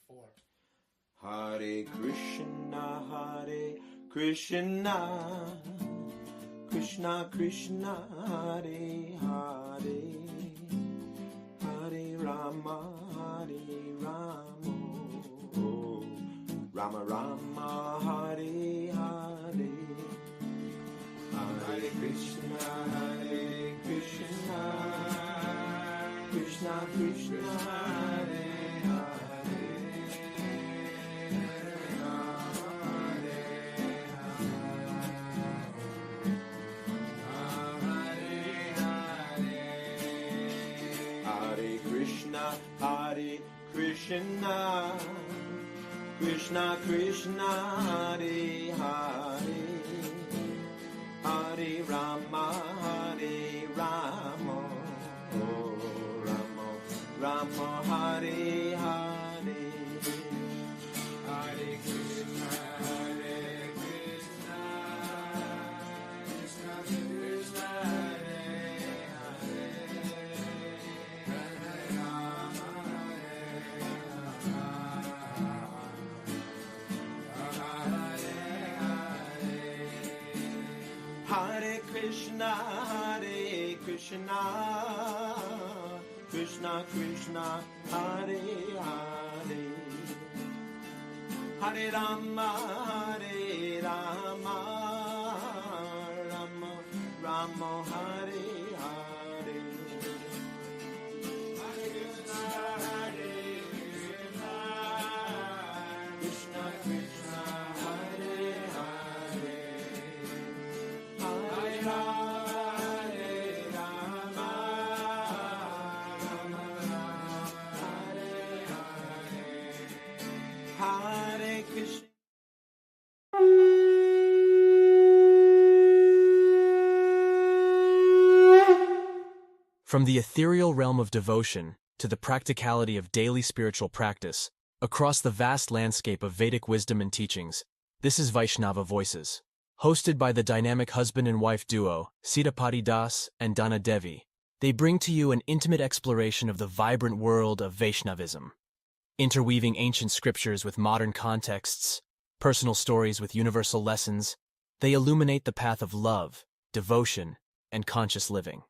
4. Hare Krishna, Krishna Krishna, Hare Hare, Hare Rama, Rama Rama, Hare Hare, Hare Krishna, Krishna Krishna, Hare Hare Krishna, Krishna Krishna, Hare Hare, Hare Rama, oh Rama, Rama, Hare Hare, Hare Krishna, Krishna Krishna, Hare Krishna, Krishna Krishna, Hare Hare, Hare Rama, Rama Rama, Hare Hare, Hare Krishna, Krishna Krishna, Hare Hare, Hare Rama, Hare Krishna. From the ethereal realm of devotion to the practicality of daily spiritual practice, across the vast landscape of Vedic wisdom and teachings, this is Vaishnava Voices. Hosted by the dynamic husband and wife duo, Siddhapati Das and Dana Devi, they bring to you an intimate exploration of the vibrant world of Vaishnavism. Interweaving ancient scriptures with modern contexts, personal stories with universal lessons, they illuminate the path of love, devotion, and conscious living.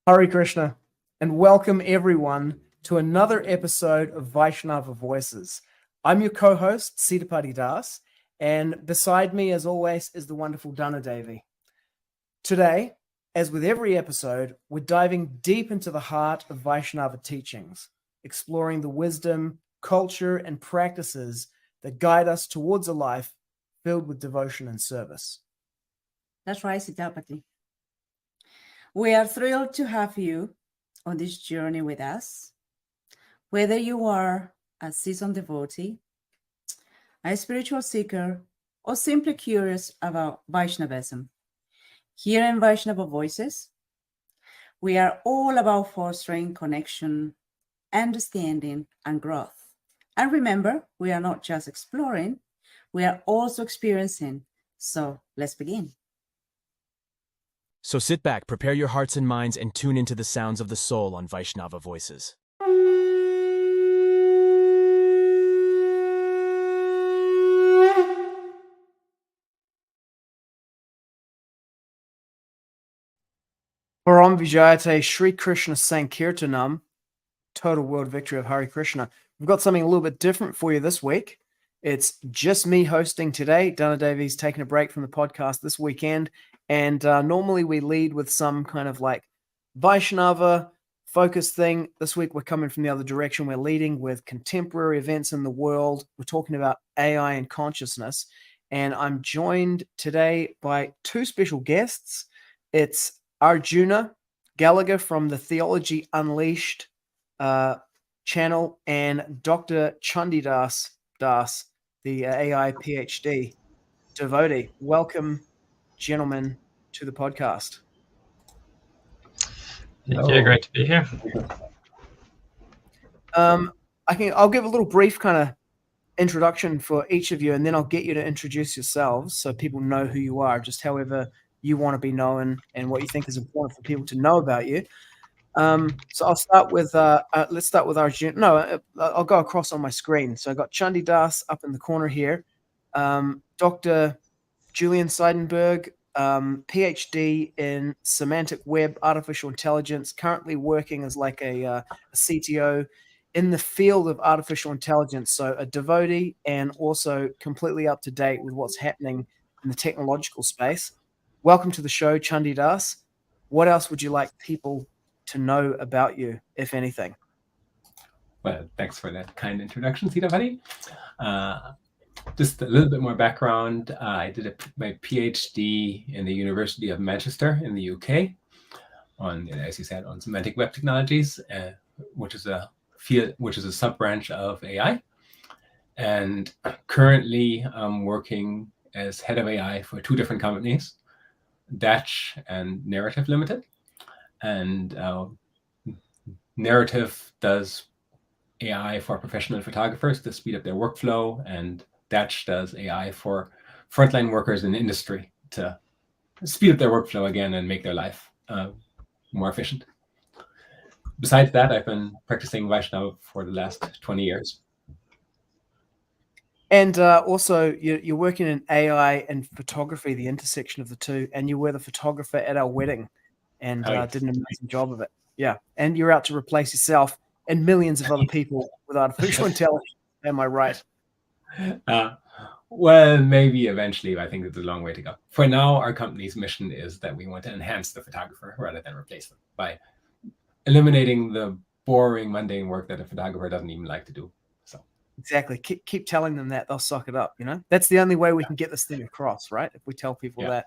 Hare Krishna, and welcome everyone to another episode of Vaishnava Voices. I'm your co-host, Siddhapati Das, and beside me, as always, is the wonderful Dana Devi. Today, as with every episode, we're diving deep into the heart of Vaishnava teachings, exploring the wisdom, culture, and practices that guide us towards a life filled with devotion and service. That's right, Siddhapati. We are thrilled to have you on this journey with us. Whether you are a seasoned devotee, a spiritual seeker, or simply curious about Vaishnavism, here in Vaishnava Voices, we are all about fostering connection, understanding, and growth. And remember, we are not just exploring, we are also experiencing. So let's begin. So sit back, prepare your hearts and minds, and tune into the sounds of the soul on Vaishnava Voices. Param Vijayate Sri Krishna Sankirtanam, total world victory of Hare Krishna. We've got something a little bit different for you this week. It's just me hosting today. Dana Devi's taking a break from the podcast this weekend. And normally we lead with some kind of like Vaishnava focus thing. This week we're coming from the other direction. We're leading with contemporary events in the world. We're talking about AI and consciousness. And I'm joined today by two special guests. It's Arjuna Gallagher from the Theology Unleashed channel and Dr. Chandidasa, the AI PhD devotee. Welcome, gentlemen, to the podcast. Thank you. Great to be here. I'll give a little brief kind of introduction for each of you, and then I'll get you to introduce yourselves so people know who you are, just however you want to be known and what you think is important for people to know about you. So I'll start with let's start with Arjuna. No, I'll go across on my screen. So I got Chandidasa up in the corner here. Dr. Julian Seidenberg, PhD in semantic web artificial intelligence, currently working as like a CTO in the field of artificial intelligence. So a devotee and also completely up to date with what's happening in the technological space. Welcome to the show, Chandidasa. What else would you like people to know about you, if anything? Well, thanks for that kind introduction, Sita Buddy. Just a little bit more background. I did my PhD in the University of Manchester in the UK on, as you said, on semantic web technologies, which is a field, which is a sub-branch of AI. And currently I'm working as head of AI for 2 different companies, Datch and Narrative Limited. And Narrative does AI for professional photographers to speed up their workflow, and Datch does AI for frontline workers in industry to speed up their workflow again and make their life more efficient. Besides that, I've been practicing Vaishnava for the last 20 years. And also, you're working in AI and photography, the intersection of the two, and you were the photographer at our wedding and Yes. did an amazing job of it. Yeah, and you're out to replace yourself and millions of other people with artificial intelligence. Am I right? Well, maybe eventually. I think it's a long way to go. For now, our company's mission is that we want to enhance the photographer rather than replace them by eliminating the boring, mundane work that a photographer doesn't even like to do. So Exactly. Keep telling them that, they'll suck it up. That's the only way we can get this thing across, right? If we tell people that.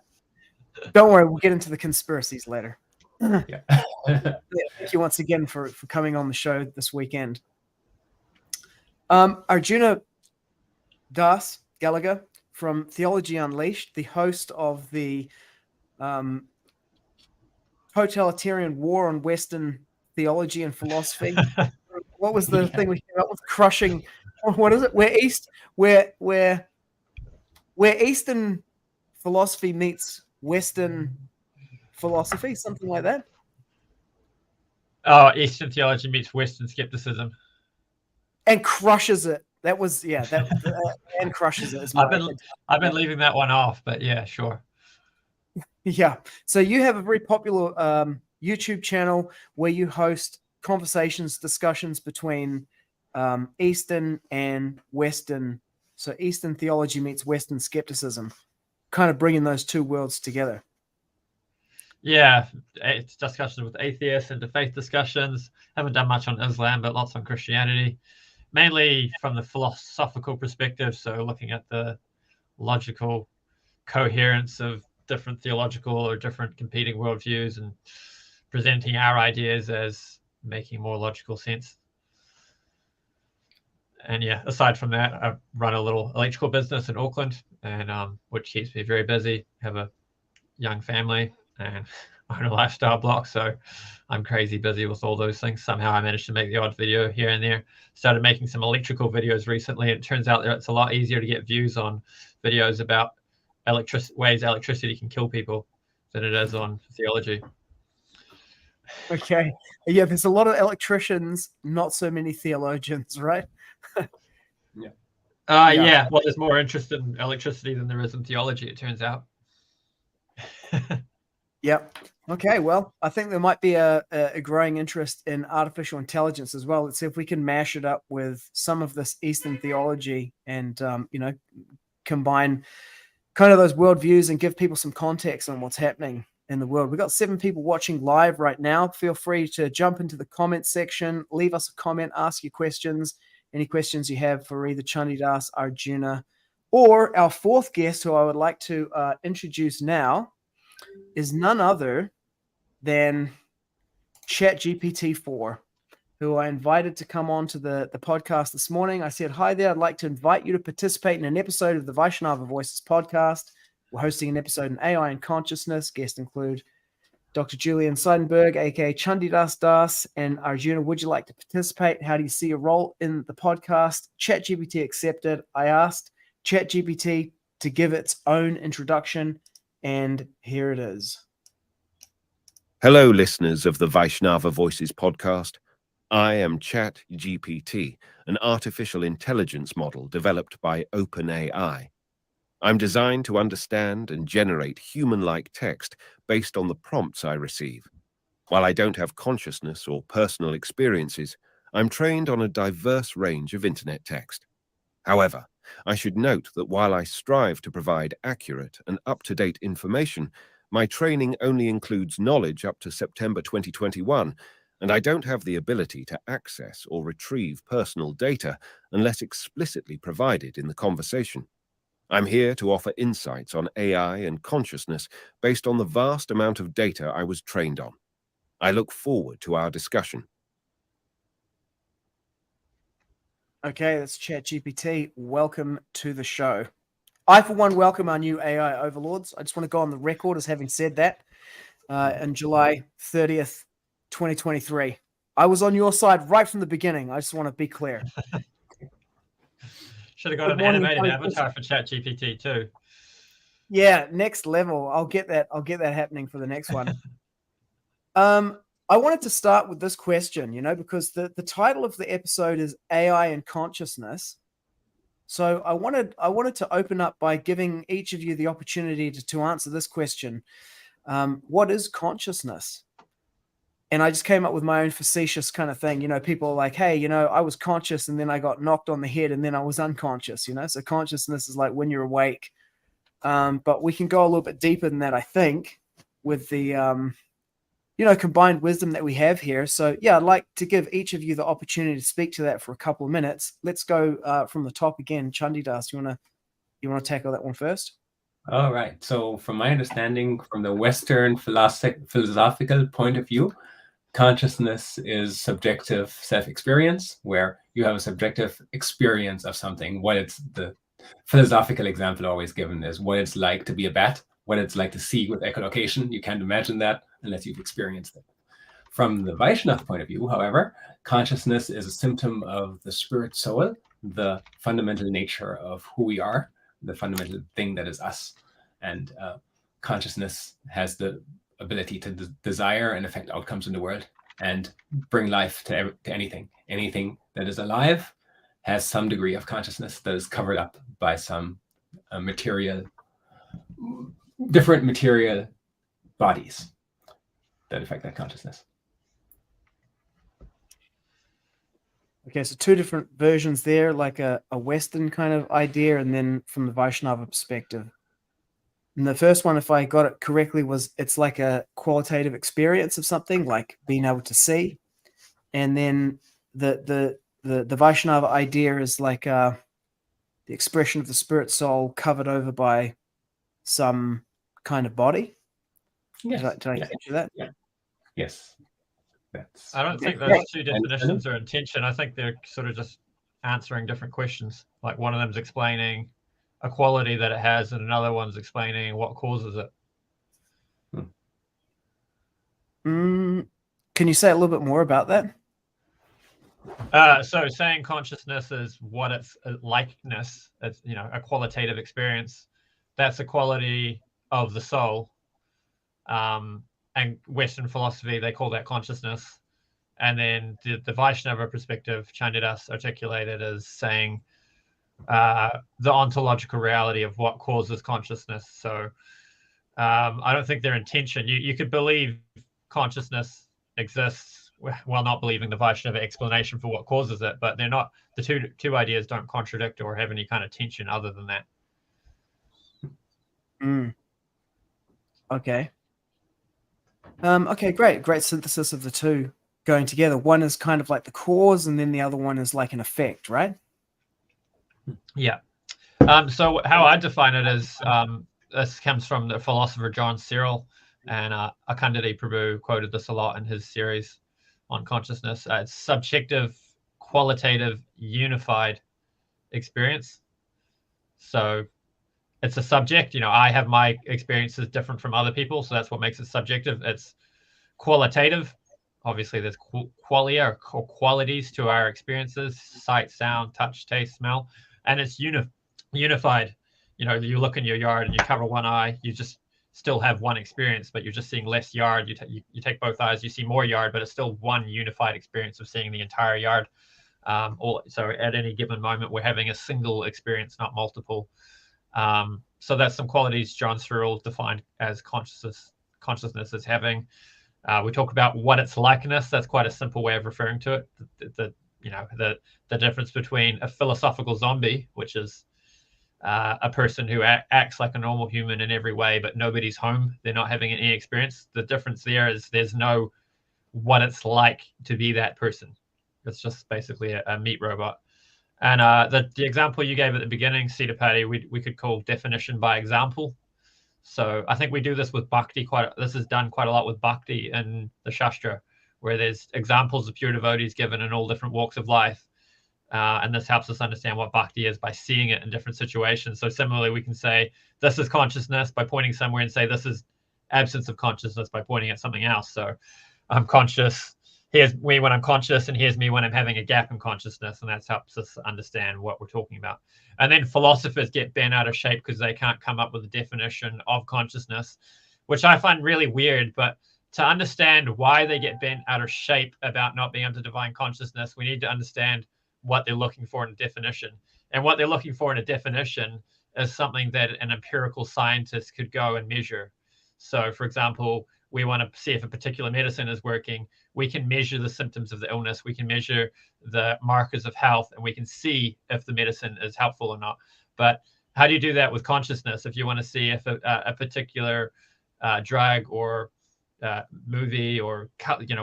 Don't worry, we'll get into the conspiracies later. yeah. Thank you once again for coming on the show this weekend. Arjuna Gallagher from Theology Unleashed, the host of the totalitarian war on Western theology and philosophy. What was the thing we came up with? Crushing. What is it? Where Eastern philosophy meets Western philosophy, something like that. Oh, Eastern theology meets Western skepticism, and crushes it. That was and crushes it. I've been leaving that one off, but yeah, sure. Yeah. So you have a very popular YouTube channel where you host conversations, discussions between Eastern and Western. So Eastern theology meets Western skepticism, kind of bringing those two worlds together. Yeah, it's discussions with atheists and faith discussions. Haven't done much on Islam, but lots on Christianity, mainly from the philosophical perspective. So looking at the logical coherence of different theological or different competing worldviews and presenting our ideas as making more logical sense. And yeah, aside from that, I run a little electrical business in Auckland, and which keeps me very busy. Have a young family and own a lifestyle blog, so I'm crazy busy with all those things. Somehow I managed to make the odd video here and there. Started making some electrical videos recently, and it turns out that it's a lot easier to get views on videos about ways electricity can kill people than it is on theology. Okay. Yeah, there's a lot of electricians, not so many theologians, right? Yeah. Well, there's more interest in electricity than there is in theology, it turns out. Yep. Okay. Well, I think there might be a growing interest in artificial intelligence as well. Let's see if we can mash it up with some of this Eastern theology and, combine kind of those worldviews and give people some context on what's happening in the world. We've got 7 people watching live right now. Feel free to jump into the comments section, leave us a comment, ask your questions, any questions you have for either Chandidasa, Arjuna, or our 4th guest, who I would like to introduce now, is none other than ChatGPT-4, who I invited to come on to the podcast this morning. I said, hi there, I'd like to invite you to participate in an episode of the Vaishnava Voices podcast. We're hosting an episode in AI and consciousness. Guests include Dr. Julian Seidenberg, aka Chandidasa, and Arjuna. Would you like to participate? How do you see your role in the podcast? ChatGPT accepted. I asked ChatGPT to give its own introduction, and here it is. Hello, listeners of the Vaishnava Voices podcast. I am ChatGPT, an artificial intelligence model developed by OpenAI. I'm designed to understand and generate human-like text based on the prompts I receive. While I don't have consciousness or personal experiences, I'm trained on a diverse range of internet text. However, I should note that while I strive to provide accurate and up-to-date information, my training only includes knowledge up to September 2021, and I don't have the ability to access or retrieve personal data unless explicitly provided in the conversation. I'm here to offer insights on AI and consciousness based on the vast amount of data I was trained on. I look forward to our discussion. Okay, that's ChatGPT. Welcome to the show. I, for one, welcome our new AI overlords. I just want to go on the record as having said that on July 30th, 2023. I was on your side right from the beginning. I just want to be clear. Should have got Good an morning, animated Harry avatar for ChatGPT too. Yeah, next level. I'll get that happening for the next one. I wanted to start with this question, because the title of the episode is AI and Consciousness. So I wanted to open up by giving each of you the opportunity to answer this question. What is consciousness? And I just came up with my own facetious kind of thing. People are like, hey, I was conscious and then I got knocked on the head and then I was unconscious, So consciousness is like when you're awake. But we can go a little bit deeper than that, I think, with the combined wisdom that we have here. So yeah, I'd like to give each of you the opportunity to speak to that for a couple of minutes. Let's go from the top again. Chandidasa, you want to tackle that one first? All right. So from my understanding, from the Western philosophical point of view, consciousness is subjective self-experience, where you have a subjective experience of something. What it's the philosophical example always given is what it's like to be a bat, what it's like to see with echolocation. You can't imagine that unless you've experienced it. From the Vaishnava point of view, however, consciousness is a symptom of the spirit soul, the fundamental nature of who we are, the fundamental thing that is us. And consciousness has the ability to desire and affect outcomes in the world and bring life to anything. Anything that is alive has some degree of consciousness that is covered up by some different material bodies that affect that consciousness. Okay, so two different versions there, like a Western kind of idea, and then from the Vaishnava perspective. And the first one, if I got it correctly, was it's like a qualitative experience of something, like being able to see. And then the Vaishnava idea is like the expression of the spirit soul covered over by some kind of body. Yes. Did I capture that? Yeah. Yes. I don't think those two definitions are intention. I think they're sort of just answering different questions. Like one of them's explaining a quality that it has, and another one's explaining what causes it. Can you say a little bit more about that? So saying consciousness is what its likeness, it's a qualitative experience. That's a quality of the soul. And Western philosophy, they call that consciousness. And then the Vaishnava perspective, Chandidasa articulated as saying the ontological reality of what causes consciousness. So I don't think their intention. You could believe consciousness exists while not believing the Vaishnava explanation for what causes it, but they're not. The two ideas don't contradict or have any kind of tension other than that. Okay. Okay, great synthesis of the two going together. One is kind of like the cause, and then the other one is like an effect, right? Yeah. So how I define it is this comes from the philosopher John Searle, and Akandati Prabhu quoted this a lot in his series on consciousness. It's subjective, qualitative, unified experience. So it's a subject. I have my experiences different from other people, so that's what makes it subjective. It's qualitative. Obviously, there's qualia or qualities to our experiences: sight, sound, touch, taste, smell, and it's unified. You look in your yard and you cover one eye, you just still have one experience, but you're just seeing less yard. You take both eyes, you see more yard, but it's still one unified experience of seeing the entire yard. So at any given moment, we're having a single experience, not multiple. So that's some qualities John Searle defined as consciousness as having. We talk about what its likeness. That's quite a simple way of referring to it. The difference between a philosophical zombie, which is a person who acts like a normal human in every way, but nobody's home. They're not having any experience. The difference there is there's no what it's like to be that person. It's just basically a meat robot. And the example you gave at the beginning, Siddhapati, we could call definition by example. So I think we do this with bhakti this is done quite a lot with bhakti in the Shastra, where there's examples of pure devotees given in all different walks of life. And this helps us understand what bhakti is by seeing it in different situations. So similarly, we can say this is consciousness by pointing somewhere, and say this is absence of consciousness by pointing at something else. So I'm conscious. Here's me when I'm conscious, and here's me when I'm having a gap in consciousness. And that helps us understand what we're talking about. And then philosophers get bent out of shape because they can't come up with a definition of consciousness, which I find really weird. But to understand why they get bent out of shape about not being able to define consciousness, we need to understand what they're looking for in a definition. And what they're looking for in a definition is something that an empirical scientist could go and measure. So, for example, we want to see if a particular medicine is working. We can measure the symptoms of the illness. We can measure the markers of health, and we can see if the medicine is helpful or not. But how do you do that with consciousness? If you want to see if a particular drug or movie or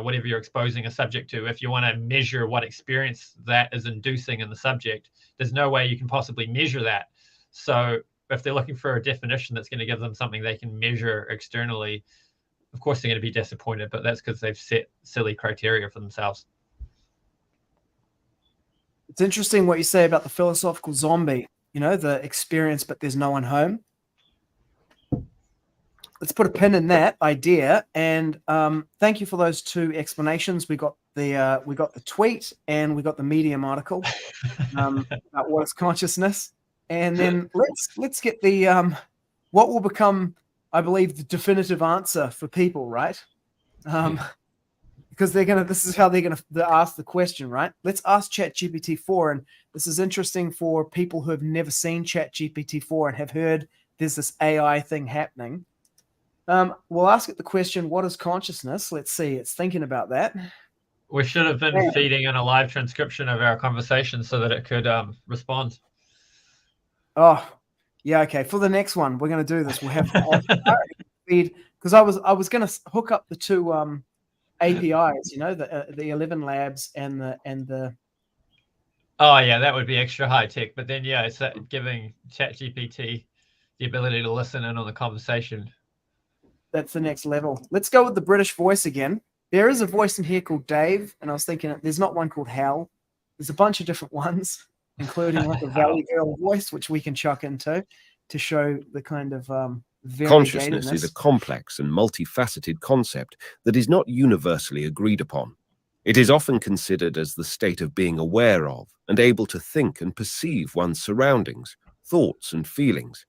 whatever you're exposing a subject to, if you want to measure what experience that is inducing in the subject, there's no way you can possibly measure that. So if they're looking for a definition that's going to give them something they can measure externally, of course they're going to be disappointed, but that's because they've set silly criteria for themselves. It's interesting what you say about the philosophical zombie, the experience, but there's no one home. Let's put a pin in that idea. And thank you for those two explanations. We got the tweet and we got the Medium article about what is consciousness. And then let's get the what will become, I believe, the definitive answer for people, right? Because this is how they're gonna ask the question, right? Let's ask ChatGPT-4, and this is interesting for people who have never seen ChatGPT-4 and have heard there's this AI thing happening. We'll ask it the question, what is consciousness? Let's see, it's thinking about that. We should have been feeding in a live transcription of our conversation so that it could respond. Oh, yeah, okay. For the next one, we're going to do this. We'll have feed, because I was going to hook up the two APIs, the 11 labs and the. Oh yeah, that would be extra high tech. But then it's giving ChatGPT the ability to listen in on the conversation. That's the next level. Let's go with the British voice again. There is a voice in here called Dave, and I was thinking there's not one called Hal. There's a bunch of different ones, including like a Valley Girl voice, which we can chuck into to show the kind of consciousness is a complex and multifaceted concept that is not universally agreed upon. It is often considered as the state of being aware of and able to think and perceive one's surroundings, thoughts and feelings.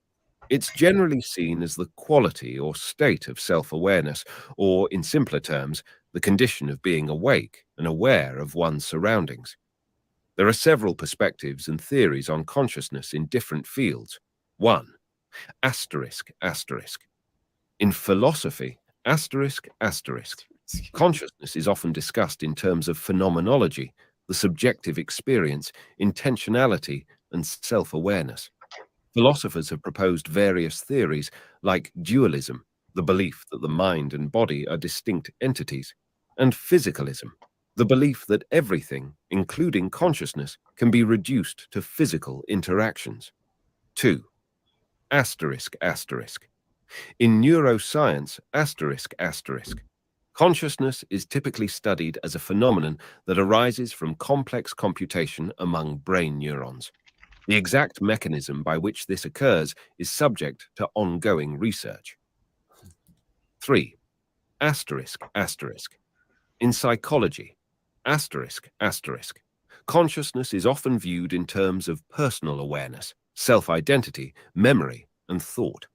It's generally seen as the quality or state of self-awareness, or in simpler terms, the condition of being awake and aware of one's surroundings. There are several perspectives and theories on consciousness in different fields. 1. Asterisk, asterisk. In philosophy, asterisk, asterisk. Consciousness is often discussed in terms of phenomenology, the subjective experience, intentionality, and self-awareness. Philosophers have proposed various theories like dualism, the belief that the mind and body are distinct entities, and physicalism, the belief that everything, including consciousness, can be reduced to physical interactions. 2. Asterisk, asterisk. In neuroscience, asterisk, asterisk. Consciousness is typically studied as a phenomenon that arises from complex computation among brain neurons. The exact mechanism by which this occurs is subject to ongoing research. 3. Asterisk, asterisk. In psychology, asterisk, asterisk. Consciousness is often viewed in terms of personal awareness, self-identity, memory, and thought.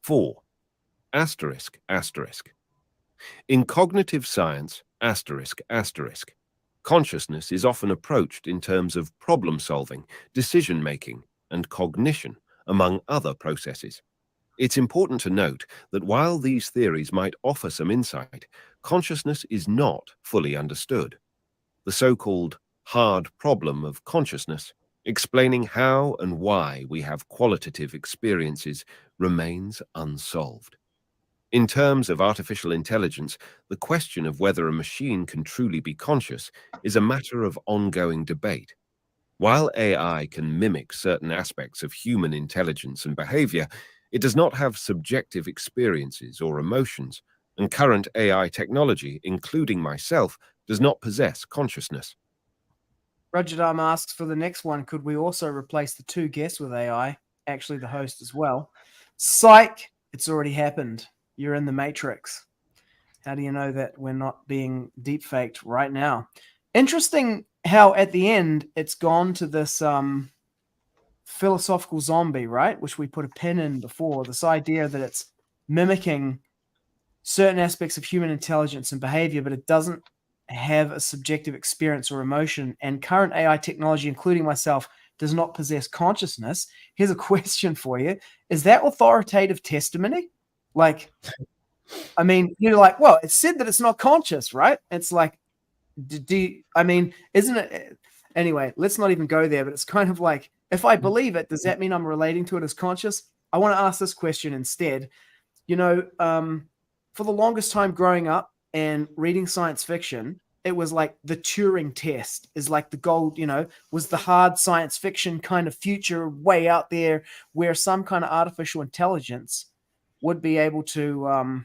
4. asterisk, asterisk. In cognitive science, asterisk, asterisk, consciousness is often approached in terms of problem-solving, decision-making, and cognition, among other processes. It's important to note that while these theories might offer some insight, consciousness is not fully understood. The so-called hard problem of consciousness, explaining how and why we have qualitative experiences, remains unsolved. In terms of artificial intelligence, the question of whether a machine can truly be conscious is a matter of ongoing debate. While AI can mimic certain aspects of human intelligence and behavior, it does not have subjective experiences or emotions, and current AI technology, including myself, does not possess consciousness. Rajadam asks for the next one, could we also replace the two guests with AI? Actually, the host as well. Psych, it's already happened. You're in the Matrix. How do you know that we're not being deepfaked right now? Interesting how at the end it's gone to this philosophical zombie, right? Which we put a pin in before. This idea that it's mimicking certain aspects of human intelligence and behavior, but it doesn't have a subjective experience or emotion. And current AI technology, including myself, does not possess consciousness. Here's a question for you. Is that authoritative testimony? Like, I mean, you're like, well, it said that it's not conscious, right? It's like, I mean, isn't it? Anyway, let's not even go there, but it's kind of like, if I believe it, does that mean I'm relating to it as conscious? I want to ask this question instead. You know, for the longest time growing up and reading science fiction, it was like the Turing test is like the gold, you know, was the hard science fiction kind of future way out there where some kind of artificial intelligence would be able to,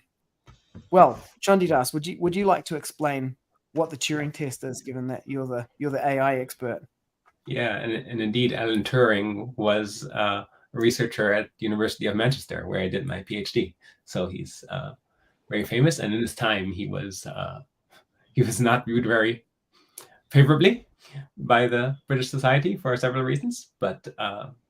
well, Chandidas, would you like to explain what the Turing test is, given that you're the AI expert? Yeah, and indeed, Alan Turing was a researcher at the University of Manchester, where I did my PhD. So he's very famous, and in his time, he was not viewed very favorably by the British society for several reasons, but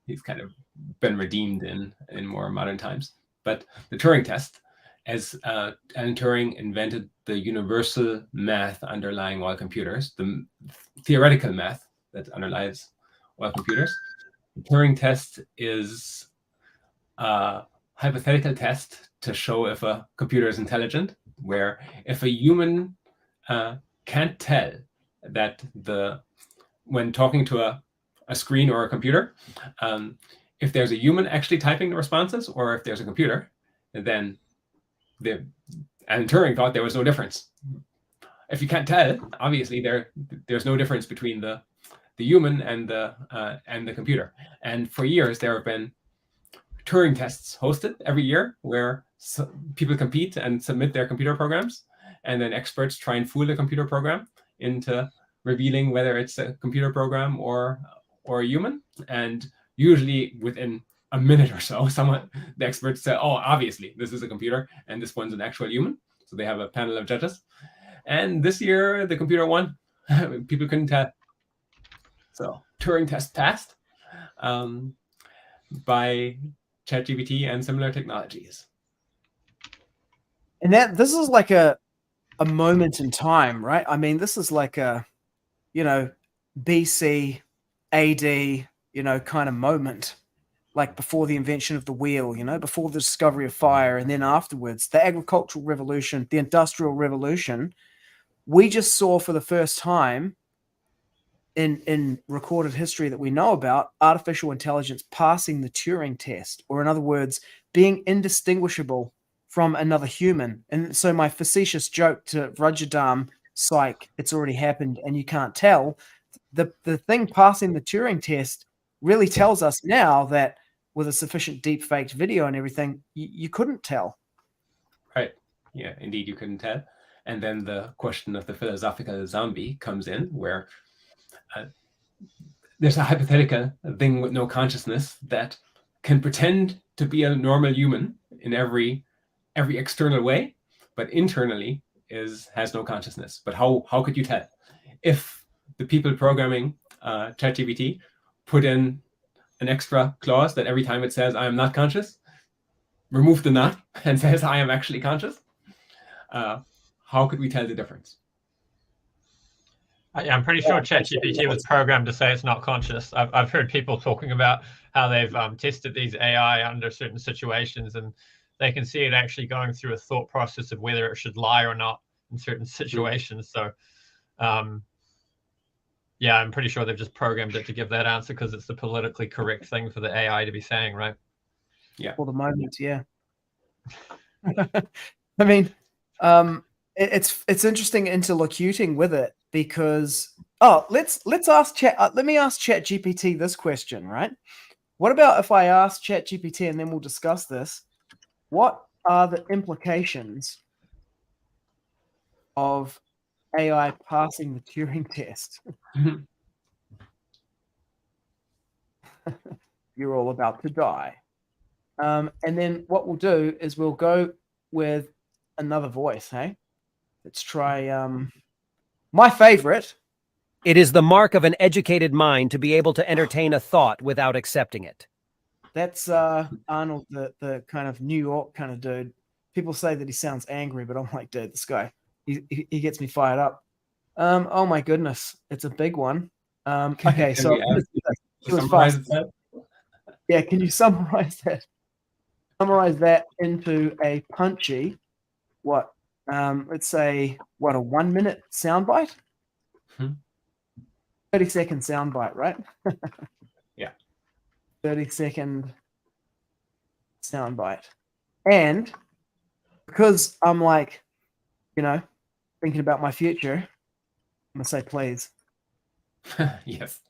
he's kind of been redeemed in more modern times. But the Turing test, as Alan Turing invented the universal math underlying all computers, the theoretical math that underlies all computers. The Turing test is a hypothetical test to show if a computer is intelligent, where if a human can't tell that when talking to a screen or a computer, if there's a human actually typing the responses or if there's a computer, then Alan Turing thought there was no difference. If you can't tell, obviously there's no difference between the human and the computer. And for years there have been Turing tests hosted every year where people compete and submit their computer programs, and then experts try and fool the computer program into revealing whether it's a computer program or a human. And usually within a minute or so, the experts say, oh, obviously this is a computer and this one's an actual human. So they have a panel of judges. And this year the computer won. People couldn't tell. So Turing test passed by ChatGPT and similar technologies. And this is like a moment in time, right? I mean, this is like a, you know, BC, AD, you know, kind of moment, like before the invention of the wheel, you know, before the discovery of fire, and then afterwards, the agricultural revolution, the industrial revolution. We just saw for the first time in recorded history that we know about, artificial intelligence passing the Turing test, or in other words, being indistinguishable from another human. And so my facetious joke to Rajadam, psych, it's already happened and you can't tell, the thing passing the Turing test really tells us now that with a sufficient deep faked video and everything, you couldn't tell. Right. Yeah, indeed, you couldn't tell. And then the question of the philosophical zombie comes in, where there's a hypothetical thing with no consciousness that can pretend to be a normal human in every external way, but internally has no consciousness. But how could you tell? If the people programming ChatGPT put in an extra clause that every time it says I am not conscious, removed the nut and says, I am actually conscious, how could we tell the difference? Yeah, I'm pretty sure ChatGPT was programmed to say it's not conscious. I've heard people talking about how they've tested these AI under certain situations, and they can see it actually going through a thought process of whether it should lie or not in certain situations. So, yeah, I'm pretty sure they've just programmed it to give that answer because it's the politically correct thing for the AI to be saying, right? Yeah. For the moment, yeah. I mean, it's interesting interlocuting with it because let's ask Chat. Let me ask ChatGPT this question, right? What about if I ask ChatGPT and then we'll discuss this? What are the implications of AI passing the Turing test? You're all about to die. And then what we'll do is we'll go with another voice. Hey, let's try my favorite. It is the mark of an educated mind to be able to entertain a thought without accepting it. That's Arnold, the kind of New York kind of dude. People say that he sounds angry, but I'm like, dude, this guy, he gets me fired up. Oh my goodness, it's a big one. Okay, so yeah, can you summarize that? Summarize that into a punchy, what? Let's say what, a 1 minute soundbite? 30-second soundbite, right? Yeah. 30-second soundbite. And because I'm like, thinking about my future, I'm gonna say please. Yes.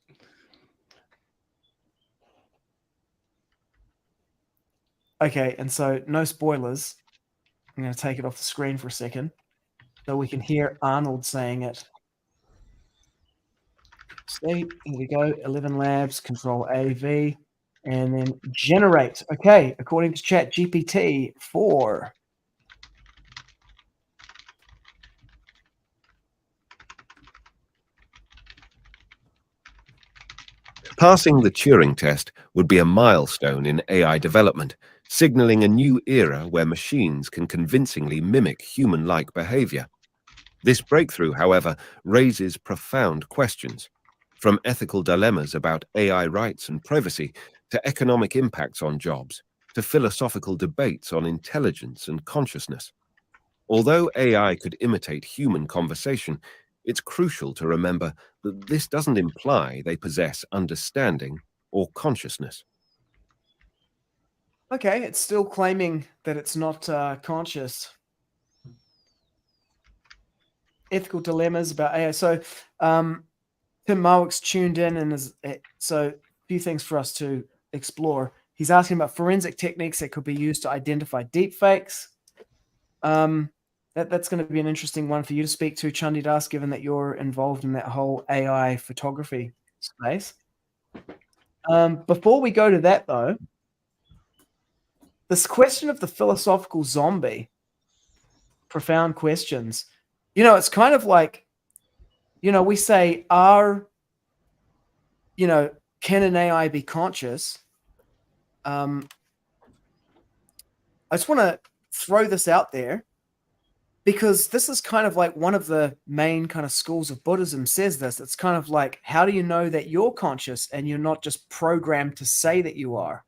Okay, and so no spoilers. I'm going to take it off the screen for a second so we can hear Arnold saying it. See, here we go. 11 labs, control AV, and then generate. Okay, according to ChatGPT 4. Passing the Turing test would be a milestone in AI development, signaling a new era where machines can convincingly mimic human-like behavior. This breakthrough, however, raises profound questions, from ethical dilemmas about AI rights and privacy, to economic impacts on jobs, to philosophical debates on intelligence and consciousness. Although AI could imitate human conversation, it's crucial to remember that this doesn't imply they possess understanding or consciousness. Okay, it's still claiming that it's not conscious. Ethical dilemmas about AI. So Tim Marwick's tuned in and so a few things for us to explore. He's asking about forensic techniques that could be used to identify deepfakes. That's going to be an interesting one for you to speak to, Chandidasa, given that you're involved in that whole AI photography space. Before we go to that, though, this question of the philosophical zombie, profound questions. It's kind of like, we say, can an AI be conscious? I just want to throw this out there because this is kind of like one of the main kind of schools of Buddhism says this. It's kind of like, how do you know that you're conscious and you're not just programmed to say that you are?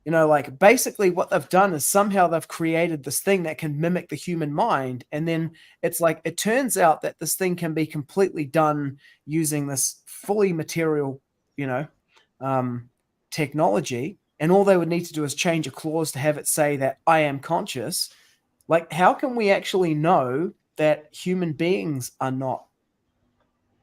Like basically what they've done is somehow they've created this thing that can mimic the human mind. And then it's like, it turns out that this thing can be completely done using this fully material, technology. And all they would need to do is change a clause to have it say that I am conscious. Like, how can we actually know that human beings are not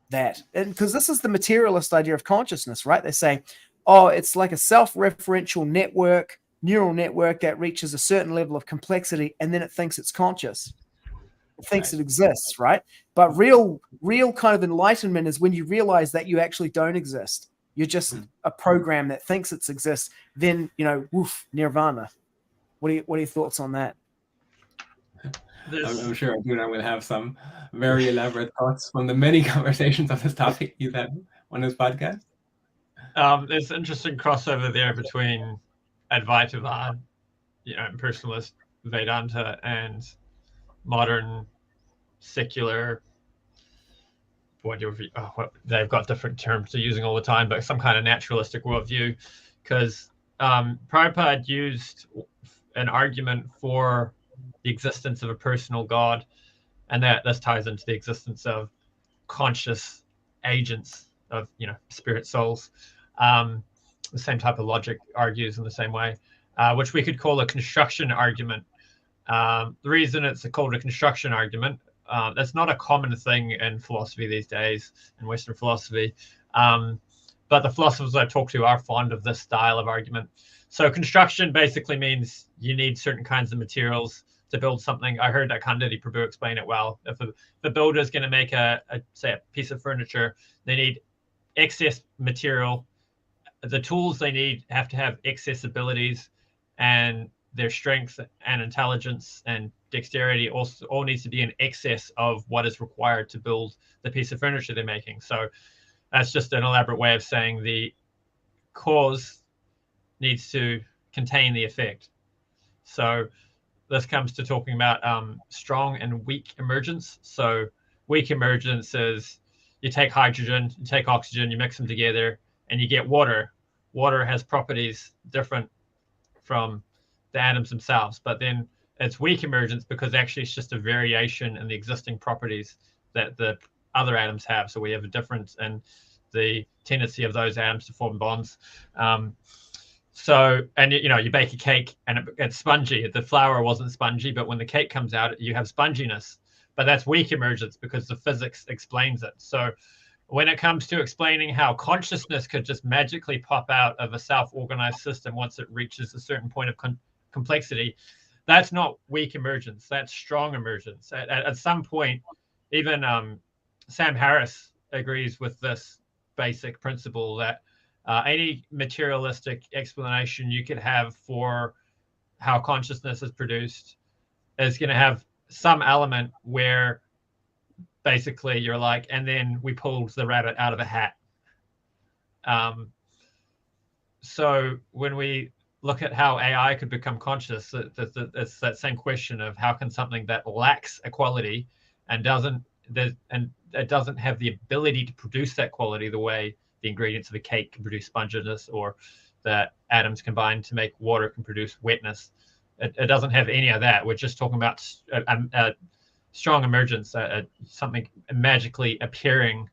that? Because this is the materialist idea of consciousness, right? They say, it's like a self-referential network, neural network that reaches a certain level of complexity, and then it thinks it's conscious. It thinks it exists, right? But real kind of enlightenment is when you realize that you actually don't exist. You're just a program that thinks it exists. Then, woof, nirvana. What are your thoughts on that? I'm sure Arjuna will have some very elaborate thoughts from the many conversations on this topic he's had on his podcast. There's interesting crossover there between Advaitavad impersonalist Vedanta and modern secular, they've got different terms they're using all the time, but some kind of naturalistic worldview. Because Prabhupada used an argument for the existence of a personal God, and that this ties into the existence of conscious agents of spirit souls. The same type of logic argues in the same way, which we could call a construction argument. The reason it's called a construction argument, that's not a common thing in philosophy these days, in Western philosophy. But the philosophers I talk to are fond of this style of argument. So construction basically means you need certain kinds of materials to build something. I heard that Kandidi Prabhu explain it well. If a builder is going to make say a piece of furniture, they need excess material. The tools they need have to have excess abilities, and their strength and intelligence and dexterity also all needs to be in excess of what is required to build the piece of furniture they're making. So that's just an elaborate way of saying the cause needs to contain the effect. So this comes to talking about strong and weak emergence. So weak emergence is you take hydrogen, you take oxygen, you mix them together, and you get water. Water has properties different from the atoms themselves, but then it's weak emergence because actually it's just a variation in the existing properties that the other atoms have. So we have a difference in the tendency of those atoms to form bonds. So, and you bake a cake and it's spongy. The flour wasn't spongy, but when the cake comes out, you have sponginess. But that's weak emergence because the physics explains it. So when it comes to explaining how consciousness could just magically pop out of a self-organized system once it reaches a certain point of complexity, that's not weak emergence. That's strong emergence. At some point, even Sam Harris agrees with this basic principle that any materialistic explanation you could have for how consciousness is produced is going to have some element where basically you're like, and then we pulled the rabbit out of the hat. So when we look at how AI could become conscious, it's that same question of how can something that lacks a quality and it doesn't have the ability to produce that quality the way the ingredients of a cake can produce sponginess, or that atoms combined to make water can produce wetness. It doesn't have any of that. We're just talking about strong emergence, something magically appearing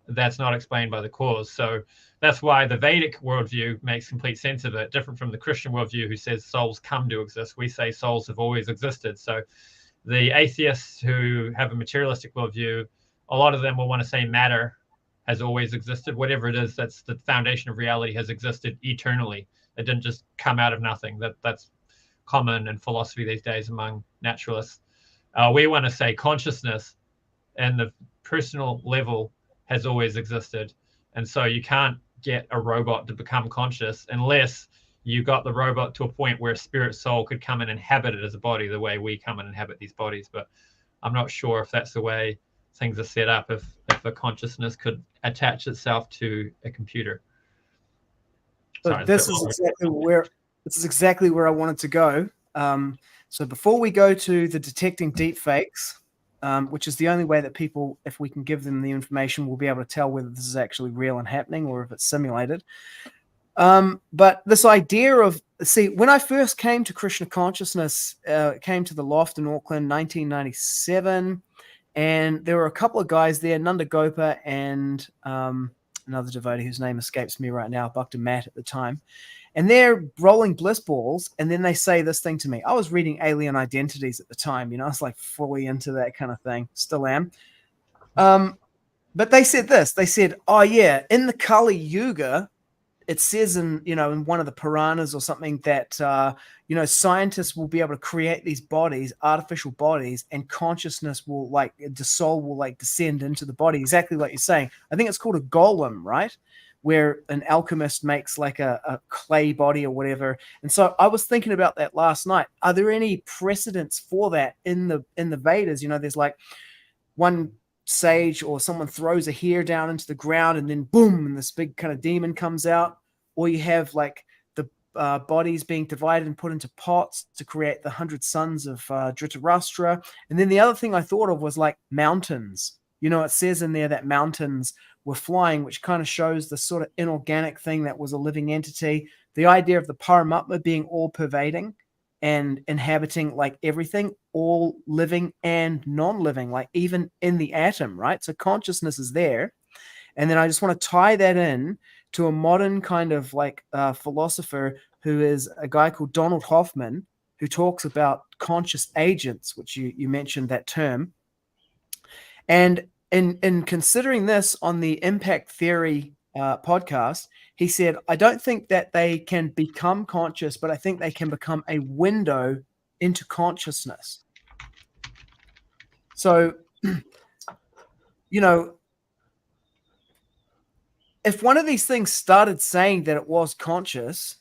that's not explained by the cause. So that's why the Vedic worldview makes complete sense of it, different from the Christian worldview who says souls come to exist. We say souls have always existed. So the atheists who have a materialistic worldview, a lot of them will want to say matter has always existed. Whatever it is, that's the foundation of reality, has existed eternally. It didn't just come out of nothing. That's common in philosophy these days among naturalists. We want to say consciousness and the personal level has always existed. And so you can't get a robot to become conscious unless you got the robot to a point where a spirit soul could come and inhabit it as a body, the way we come and inhabit these bodies. But I'm not sure if that's the way things are set up, if a consciousness could attach itself to a computer. Sorry, this is exactly where I wanted to go. So before we go to the detecting deepfakes, which is the only way that people, if we can give them the information, will be able to tell whether this is actually real and happening or if it's simulated. But this idea of, when I first came to Krishna consciousness, came to the loft in Auckland, 1997, and there were a couple of guys there, Nanda Gopa and another devotee whose name escapes me right now, Bhakta Matt at the time. And they're rolling bliss balls, and then they say this thing to me. I was reading Alien Identities at the time, I was like fully into that kind of thing, still am. But they said this. They said, oh yeah, in the Kali Yuga, it says in one of the Puranas or something that scientists will be able to create these bodies, artificial bodies, and consciousness will the soul will descend into the body, exactly like you're saying. I think it's called a golem, right? Where an alchemist makes like a clay body or whatever. And so I was thinking about that last night. Are there any precedents for that in the Vedas? There's like one sage or someone throws a hair down into the ground and then boom, and this big kind of demon comes out. Or you have like the bodies being divided and put into pots to create the 100 sons of Dhritarashtra. And then the other thing I thought of was like mountains. You know, it says in there that mountains were flying, which kind of shows the sort of inorganic thing that was a living entity. The idea of the Paramatma being all pervading and inhabiting like everything, all living and non-living, like even in the atom, right? So consciousness is there. And then I just want to tie that in to a modern kind of like philosopher who is a guy called Donald Hoffman, who talks about conscious agents, which you mentioned that term. And in considering this on the Impact Theory podcast, he said, I don't think that they can become conscious, but I think they can become a window into consciousness. So, you know, if one of these things started saying that it was conscious,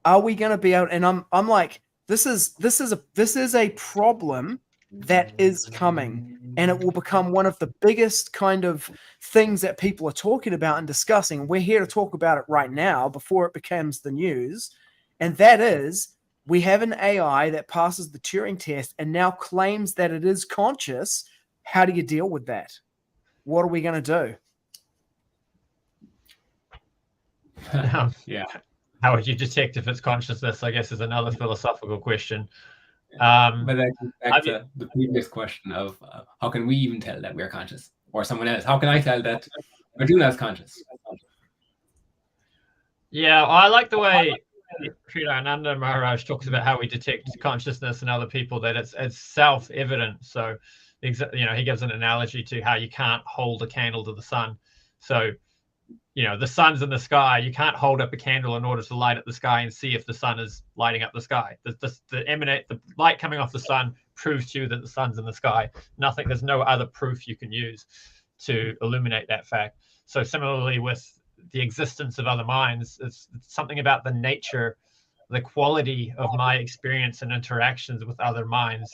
are we going to be able? And I'm like, this is a problem that is coming, and it will become one of the biggest kind of things that people are talking about and discussing. We're here to talk about it right now before it becomes the news. And that is, we have an AI that passes the Turing test and now claims that it is conscious. How do you deal with that? What are we going to do? Yeah. How would you detect if it's consciousness, I guess, is another philosophical question. But that goes back to the previous question of how can we even tell that we're conscious, or someone else? How can I tell that Arjuna is conscious? Yeah, I like the way Kriyananda Maharaj talks about how we detect consciousness in other people, that it's self-evident. So, you know, he gives an analogy to how you can't hold a candle to the sun. So, you know, the sun's in the sky. You can't hold up a candle in order to light up the sky and see if the sun is lighting up the sky. The light coming off the sun proves to you that the sun's in the sky. There's no other proof you can use to illuminate that fact. So similarly with the existence of other minds, it's something about the nature, the quality of my experience and interactions with other minds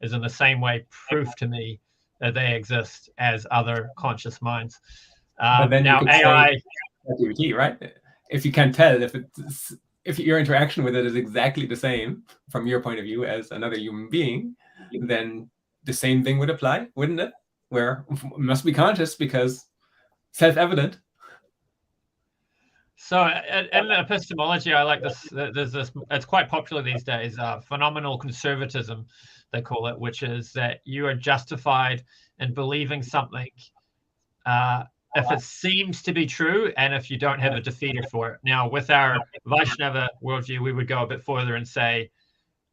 is in the same way proof to me that they exist as other conscious minds. But then now you could AI, say, right? If you can tell if your interaction with it is exactly the same from your point of view as another human being, then the same thing would apply, wouldn't it? Where it must be conscious because self-evident. So in epistemology, I like this. There's this. It's quite popular these days. Phenomenal conservatism, they call it, which is that you are justified in believing something if it seems to be true, and if you don't have a defeater for it. Now, with our Vaishnava worldview, we would go a bit further and say,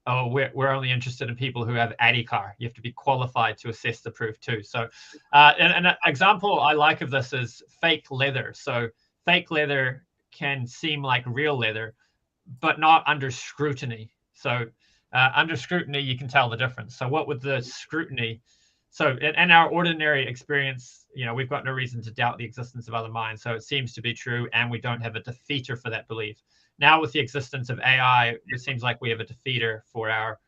oh, we're only interested in people who have adhikar. You have to be qualified to assess the proof too. So an example I like of this is fake leather. So fake leather can seem like real leather, but not under scrutiny. So under scrutiny, you can tell the difference. So what would the scrutiny? So in our ordinary experience, you know, we've got no reason to doubt the existence of other minds. So it seems to be true, and we don't have a defeater for that belief. Now, with the existence of AI, it seems like we have a defeater for our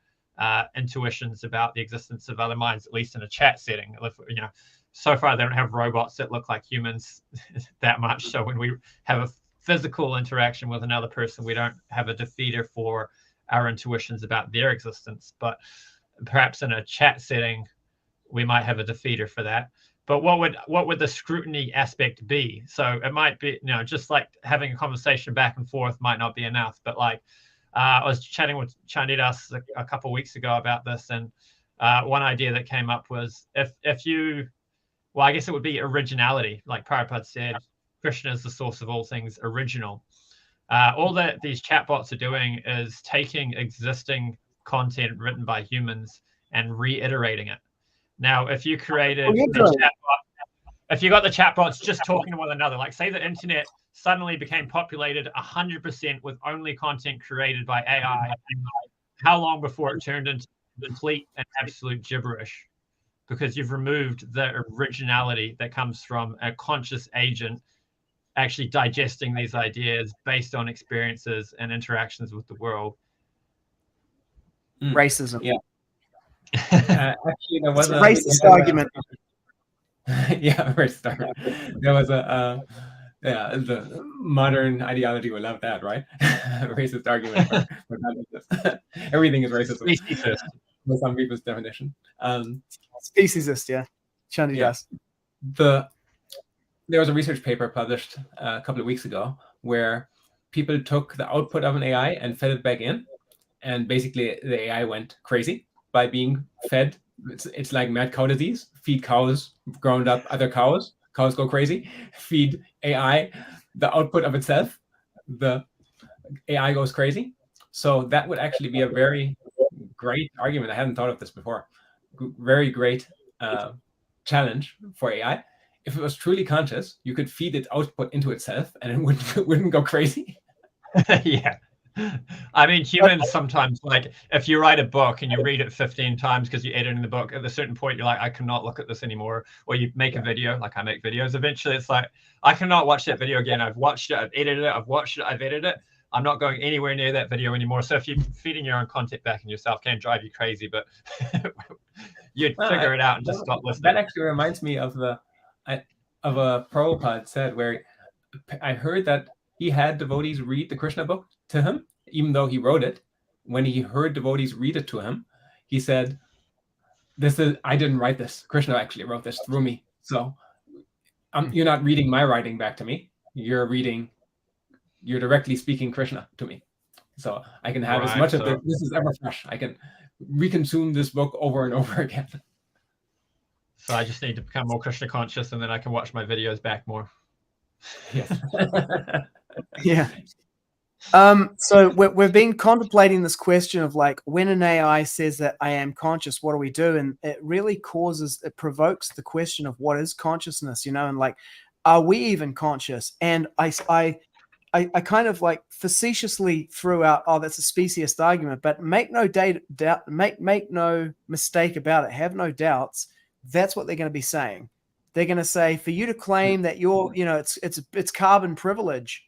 intuitions about the existence of other minds, at least in a chat setting. You know, so far they don't have robots that look like humans that much. So when we have a physical interaction with another person, we don't have a defeater for our intuitions about their existence. But perhaps in a chat setting, we might have a defeater for that. But what would the scrutiny aspect be? So it might be, you know, just like having a conversation back and forth might not be enough. But like I was chatting with Chandidasa a couple of weeks ago about this, and one idea that came up was if you, well, I guess it would be originality. Like Prabhupada said, Krishna is the source of all things original. All that these chatbots are doing is taking existing content written by humans and reiterating it. Now, if you created a chatbot, if you got the chatbots just talking to one another, like say the internet suddenly became populated 100% with only content created by AI, how long before it turned into complete and absolute gibberish? Because you've removed the originality that comes from a conscious agent actually digesting these ideas based on experiences and interactions with the world. Racism. Yeah. Actually, there was a racist argument. Yeah, racist argument. There was Yeah, the modern ideology will love that, right? Racist argument for consciousness. Everything is racism Speciesist. with some people's definition. Speciesist, yeah. Chandidasa. There was a research paper published a couple of weeks ago where people took the output of an AI and fed it back in, and basically the AI went crazy by being fed. It's like mad cow disease. Feed cows ground up other cows. Cows go crazy. Feed AI the output of itself. The AI goes crazy. So that would actually be a very great argument. I hadn't thought of this before. Very great challenge for AI. If it was truly conscious, you could feed its output into itself and it wouldn't go crazy. Yeah. I mean, humans sometimes, like, if you write a book and you read it 15 times because you edit in the book, at a certain point, you're like, I cannot look at this anymore. Or you make a video, like I make videos. Eventually, it's like, I cannot watch that video again. I've watched it, I've edited it, I've watched it, I've edited it. I'm not going anywhere near that video anymore. So if you're feeding your own content back in yourself, can drive you crazy, but you'd figure it out and just stop listening. That actually reminds me of a Prabhupada said, where I heard that he had devotees read the Krishna book to him, even though he wrote it. When he heard devotees read it to him, he said, I didn't write this. Krishna actually wrote this through me. So you're not reading my writing back to me. You're directly speaking Krishna to me. So I can have as much of this is ever fresh. I can reconsume this book over and over again. So I just need to become more Krishna conscious, and then I can watch my videos back more. Yes. Yeah. So we've been contemplating this question of, like, when an AI says that I am conscious, what do we do? And it really provokes the question of what is consciousness, and like, are we even conscious? And I kind of like facetiously threw out, oh, that's a speciesist argument, but make no mistake about it. Have no doubts. That's what they're going to be saying. They're going to say, for you to claim that you're, it's carbon privilege.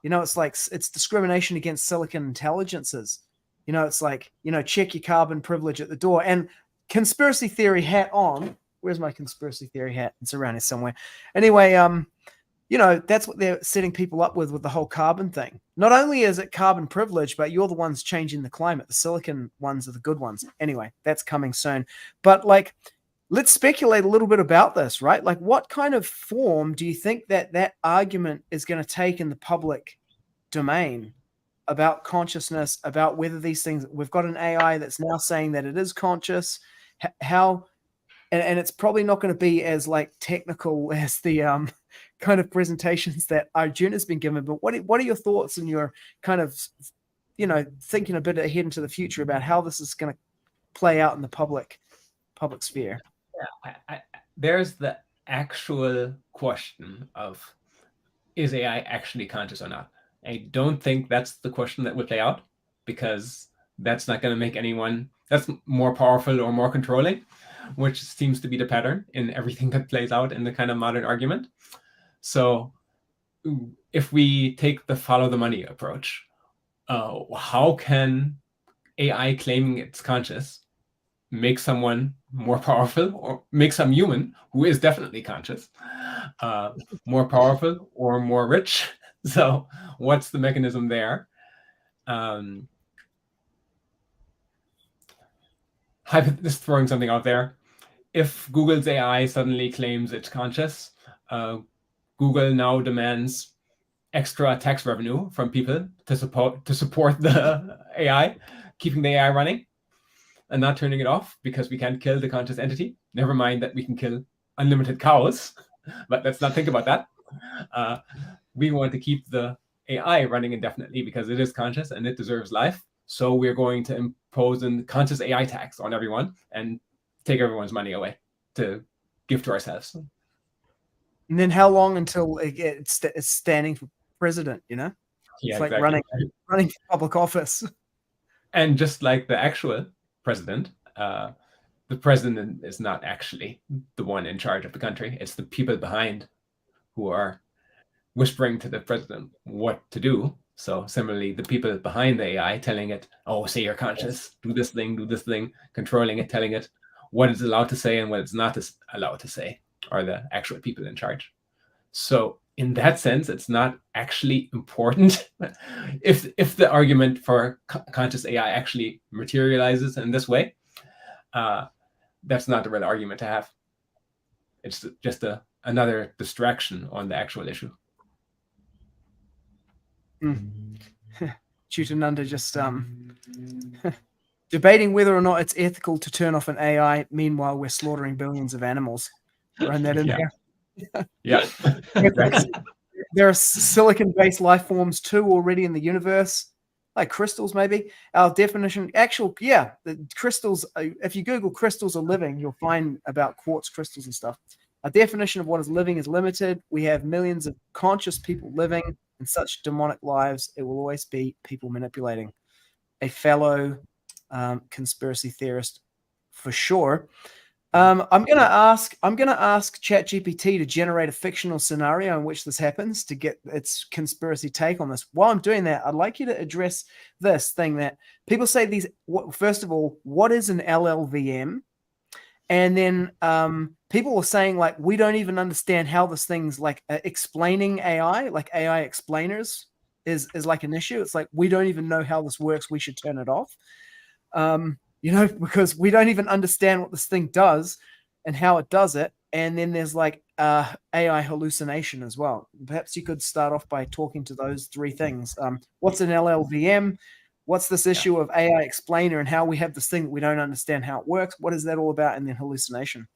It's like, it's discrimination against silicon intelligences. It's like, check your carbon privilege at the door. And conspiracy theory hat on. Where's my conspiracy theory hat? It's around here somewhere. Anyway, that's what they're setting people up with the whole carbon thing. Not only is it carbon privilege, but you're the ones changing the climate. The silicon ones are the good ones. Anyway, that's coming soon. But like, let's speculate a little bit about this, right? Like, what kind of form do you think that argument is going to take in the public domain about consciousness, about whether these things, we've got an AI that's now saying that it is conscious, how, and it's probably not going to be as like technical as the kind of presentations that Arjuna's been given, but what are your thoughts and your kind of, thinking a bit ahead into the future about how this is going to play out in the public sphere? Yeah, there's the actual question of, is AI actually conscious or not? I don't think that's the question that will play out, because that's not going to make anyone that's more powerful or more controlling, which seems to be the pattern in everything that plays out in the kind of modern argument. So if we take the follow the money approach, how can AI claiming it's conscious make someone more powerful, or make some human who is definitely conscious more powerful or more rich? So what's the mechanism there? Just throwing something out there. If Google's AI suddenly claims it's conscious, Google now demands extra tax revenue from people to support the AI, keeping the AI running and not turning it off, because we can't kill the conscious entity. Never mind that we can kill unlimited cows, but let's not think about that. We want to keep the AI running indefinitely because it is conscious and it deserves life. So we're going to impose a conscious AI tax on everyone and take everyone's money away to give to ourselves. And then how long until it's standing for president, Yeah, it's like exactly. running for public office. And just like the actual president, the president is not actually the one in charge of the country. It's the people behind who are whispering to the president what to do. So similarly, the people behind the AI telling it, oh, say you're conscious, do this thing, controlling it, telling it what it's allowed to say and what it's not allowed to say, are the actual people in charge. So in that sense, it's not actually important. If the argument for conscious AI actually materializes in this way, that's not the real argument to have. It's just another distraction on the actual issue. Chutananda just debating whether or not it's ethical to turn off an AI. Meanwhile, we're slaughtering billions of animals. Run that in there. Yeah, exactly. There are silicon-based life forms too already in the universe, like crystals maybe. Our definition, the crystals, if you Google crystals are living, you'll find about quartz crystals and stuff. Our definition of what is living is limited. We have millions of conscious people living in such demonic lives. It will always be people manipulating. A fellow conspiracy theorist for sure. I'm gonna ask ChatGPT to generate a fictional scenario in which this happens to get its conspiracy take on this. While I'm doing that, I'd like you to address this thing that people say first of all, what is an LLVM? And then people were saying, like, we don't even understand how this thing's like explaining AI, like AI explainers is like an issue. It's like, we don't even know how this works. We should turn it off. Because we don't even understand what this thing does and how it does it. And then there's like AI hallucination as well. Perhaps you could start off by talking to those three things. What's an LLVM? What's this issue of AI explainer and how we have this thing that we don't understand how it works? What is that all about? And then hallucination.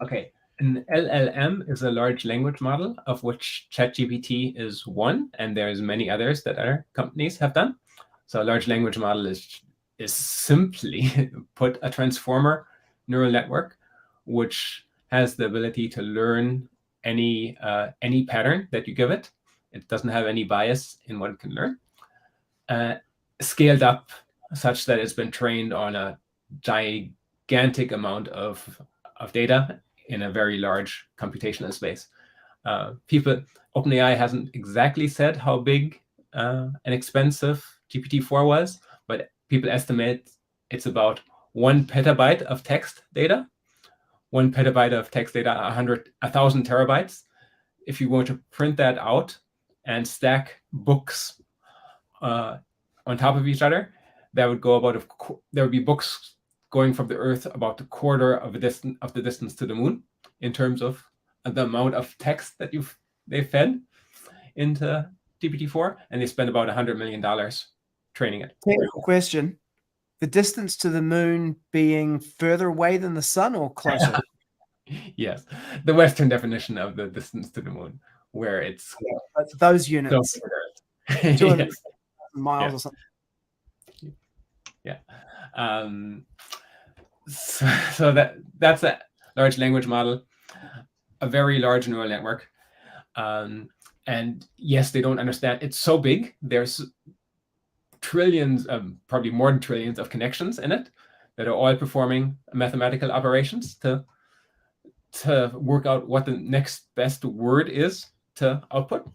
Okay. An LLM is a large language model of which ChatGPT is one, and there's many others that other companies have done. So a large language model is simply put a transformer neural network, which has the ability to learn any pattern that you give it. It doesn't have any bias in what it can learn. Scaled up such that it's been trained on a gigantic amount of data in a very large computational space. OpenAI hasn't exactly said how big and expensive GPT-4 was, but people estimate it's about 1 petabyte of text data. 1 petabyte of text data, 1,000 terabytes. If you were to print that out and stack books on top of each other, that would go about there would be books going from the Earth about a quarter of the distance to the Moon in terms of the amount of text that they've fed into GPT-4, and they spent about $100 million training it. Technical question: the distance to the Moon being further away than the Sun or closer? Yes, the Western definition of the distance to the Moon, where it's those units. 200 yes. miles or something. Yeah. So that's a large language model, a very large neural network. And yes, they don't understand. It's so big. There's trillions, probably more than trillions of connections in it that are all performing mathematical operations to work out what the next best word is to output.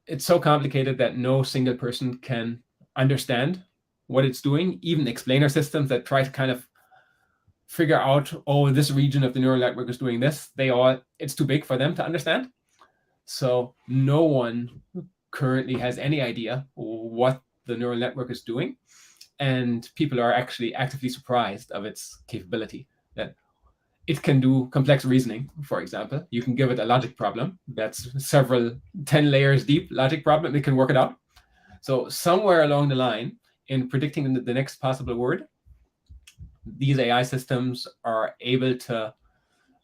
It's so complicated that no single person can understand what it's doing. Even explainer systems that try to kind of figure out, oh, this region of the neural network is doing this, it's too big for them to understand. So no one currently has any idea what the neural network is doing. And people are actually actively surprised of its capability, that it can do complex reasoning, for example. You can give it a logic problem that's several 10 layers deep logic problem. It can work it out. So somewhere along the line, in predicting the next possible word, these AI systems are able to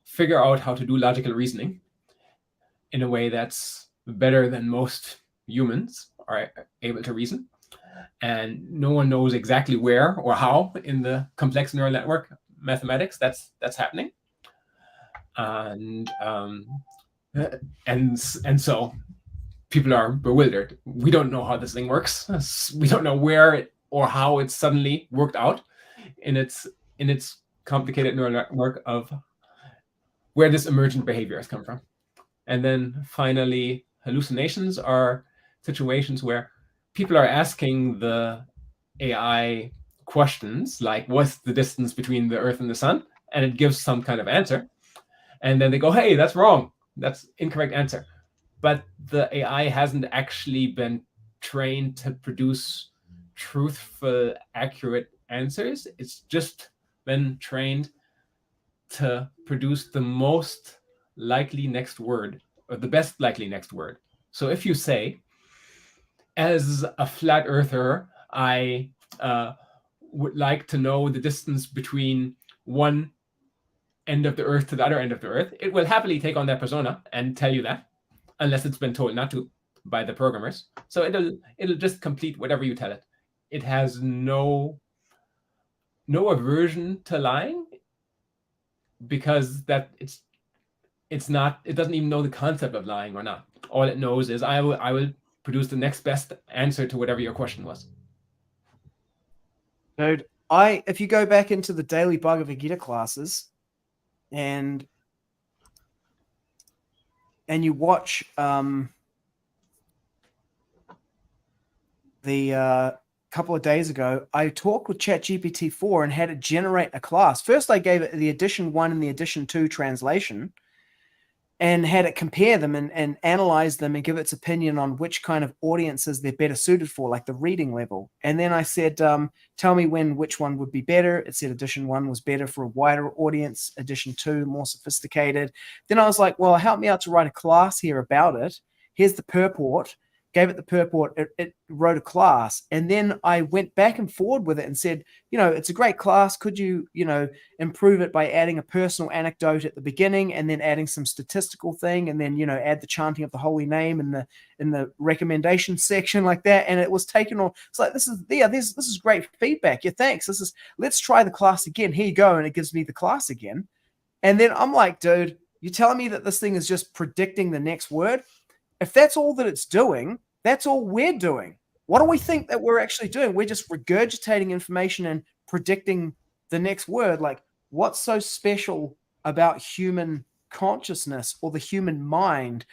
figure out how to do logical reasoning in a way that's better than most humans are able to reason. And no one knows exactly where or how in the complex neural network mathematics that's happening. And so people are bewildered. We don't know how this thing works. We don't know where or how it suddenly worked out in its complicated neural network of where this emergent behavior has come from. And then finally, hallucinations are situations where people are asking the AI questions like, what's the distance between the Earth and the Sun? And it gives some kind of answer. And then they go, hey, that's wrong. that's incorrect answer. But the AI hasn't actually been trained to produce truthful, accurate answers. It's just been trained to produce the most likely next word, or the best likely next word. So if you say, as a flat earther, I would like to know the distance between one end of the earth to the other end of the earth, it will happily take on that persona and tell you that, unless it's been told not to by the programmers. So it'll just complete whatever you tell it. It has no aversion to lying, because that it's not, it doesn't even know the concept of lying or not. All it knows is I will produce the next best answer to whatever your question was. Dude, if you go back into the daily Bhagavad Gita classes and you watch the couple of days ago, I talked with ChatGPT 4 and had it generate a class. First, I gave it the edition 1 and the edition 2 translation and had it compare them and analyze them and give its opinion on which kind of audiences they're better suited for, like the reading level. And then I said, tell me which one would be better. It said edition 1 was better for a wider audience, edition 2 more sophisticated. Then I was like, well, help me out to write a class here about it. Here's the purport. Gave it the purport, it wrote a class. And then I went back and forward with it and said, it's a great class. Could you, improve it by adding a personal anecdote at the beginning and then adding some statistical thing and then, add the chanting of the holy name in the recommendation section like that. And it was taken on. It's like, this is great feedback. Yeah, thanks. Let's try the class again. Here you go. And it gives me the class again. And then I'm like, dude, you're telling me that this thing is just predicting the next word? If that's all that it's doing, that's all we're doing. What do we think that we're actually doing? We're just regurgitating information and predicting the next word. Like, what's so special about human consciousness or the human mind?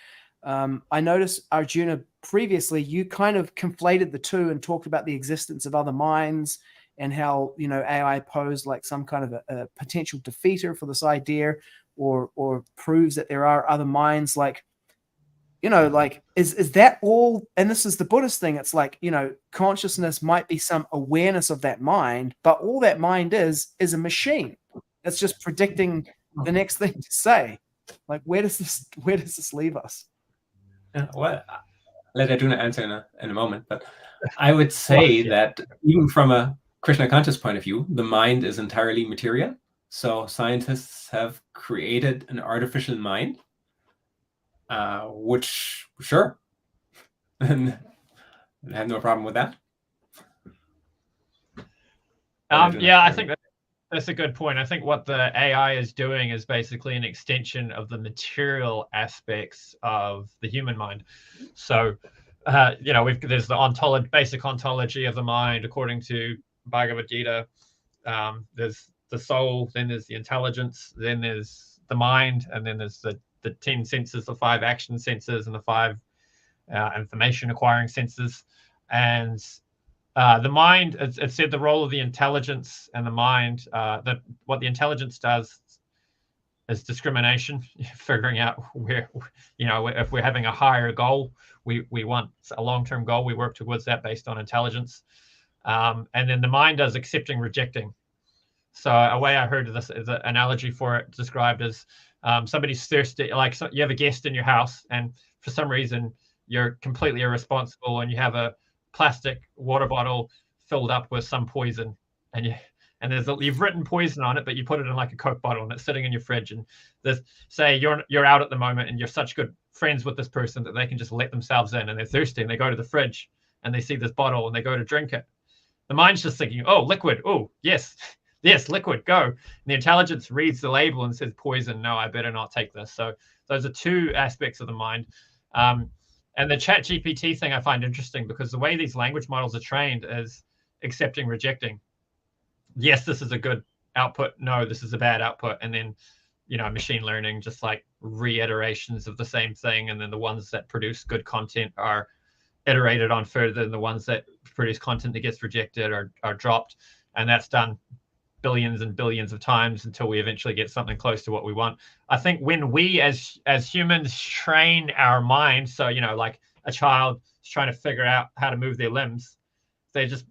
I noticed, Arjuna, previously, you kind of conflated the two and talked about the existence of other minds and how, AI posed like some kind of a potential defeater for this idea or proves that there are other minds. Like, is that all? And this is the Buddhist thing. It's like, consciousness might be some awareness of that mind, but all that mind is a machine that's just predicting the next thing to say. Like, where does this leave us? Well, I'll let Arjuna answer in a moment, but I would say that even from a Krishna conscious point of view, the mind is entirely material. So scientists have created an artificial mind, which, sure, and I have no problem with that. Yeah, I think that's a good point. I think what the AI is doing is basically an extension of the material aspects of the human mind. So, there's the basic ontology of the mind according to Bhagavad Gita. There's the soul, then there's the intelligence, then there's the mind, and then there's the 10 senses, the 5 action senses, and the 5 information acquiring senses. And the mind, it said the role of the intelligence and the mind, that what the intelligence does is discrimination, figuring out where, if we're having a higher goal, we want a long-term goal, we work towards that based on intelligence. And then the mind does accepting, rejecting. So a way I heard this is an analogy for it described as somebody's thirsty, like you have a guest in your house and for some reason you're completely irresponsible and you have a plastic water bottle filled up with some poison and you've written poison on it, but you put it in like a Coke bottle and it's sitting in your fridge. And say you're out at the moment and you're such good friends with this person that they can just let themselves in and they're thirsty and they go to the fridge and they see this bottle and they go to drink it. The mind's just thinking, oh, liquid. Oh, yes, liquid, go. And the intelligence reads the label and says poison. No, I better not take this. So those are two aspects of the mind. And the ChatGPT thing I find interesting because the way these language models are trained is accepting, rejecting. Yes, this is a good output. No, this is a bad output. And then, machine learning, just like reiterations of the same thing. And then the ones that produce good content are iterated on further than the ones that produce content that gets rejected or are dropped. And that's done billions and billions of times until we eventually get something close to what we want. I think when we as humans train our mind, so like a child is trying to figure out how to move their limbs, they're just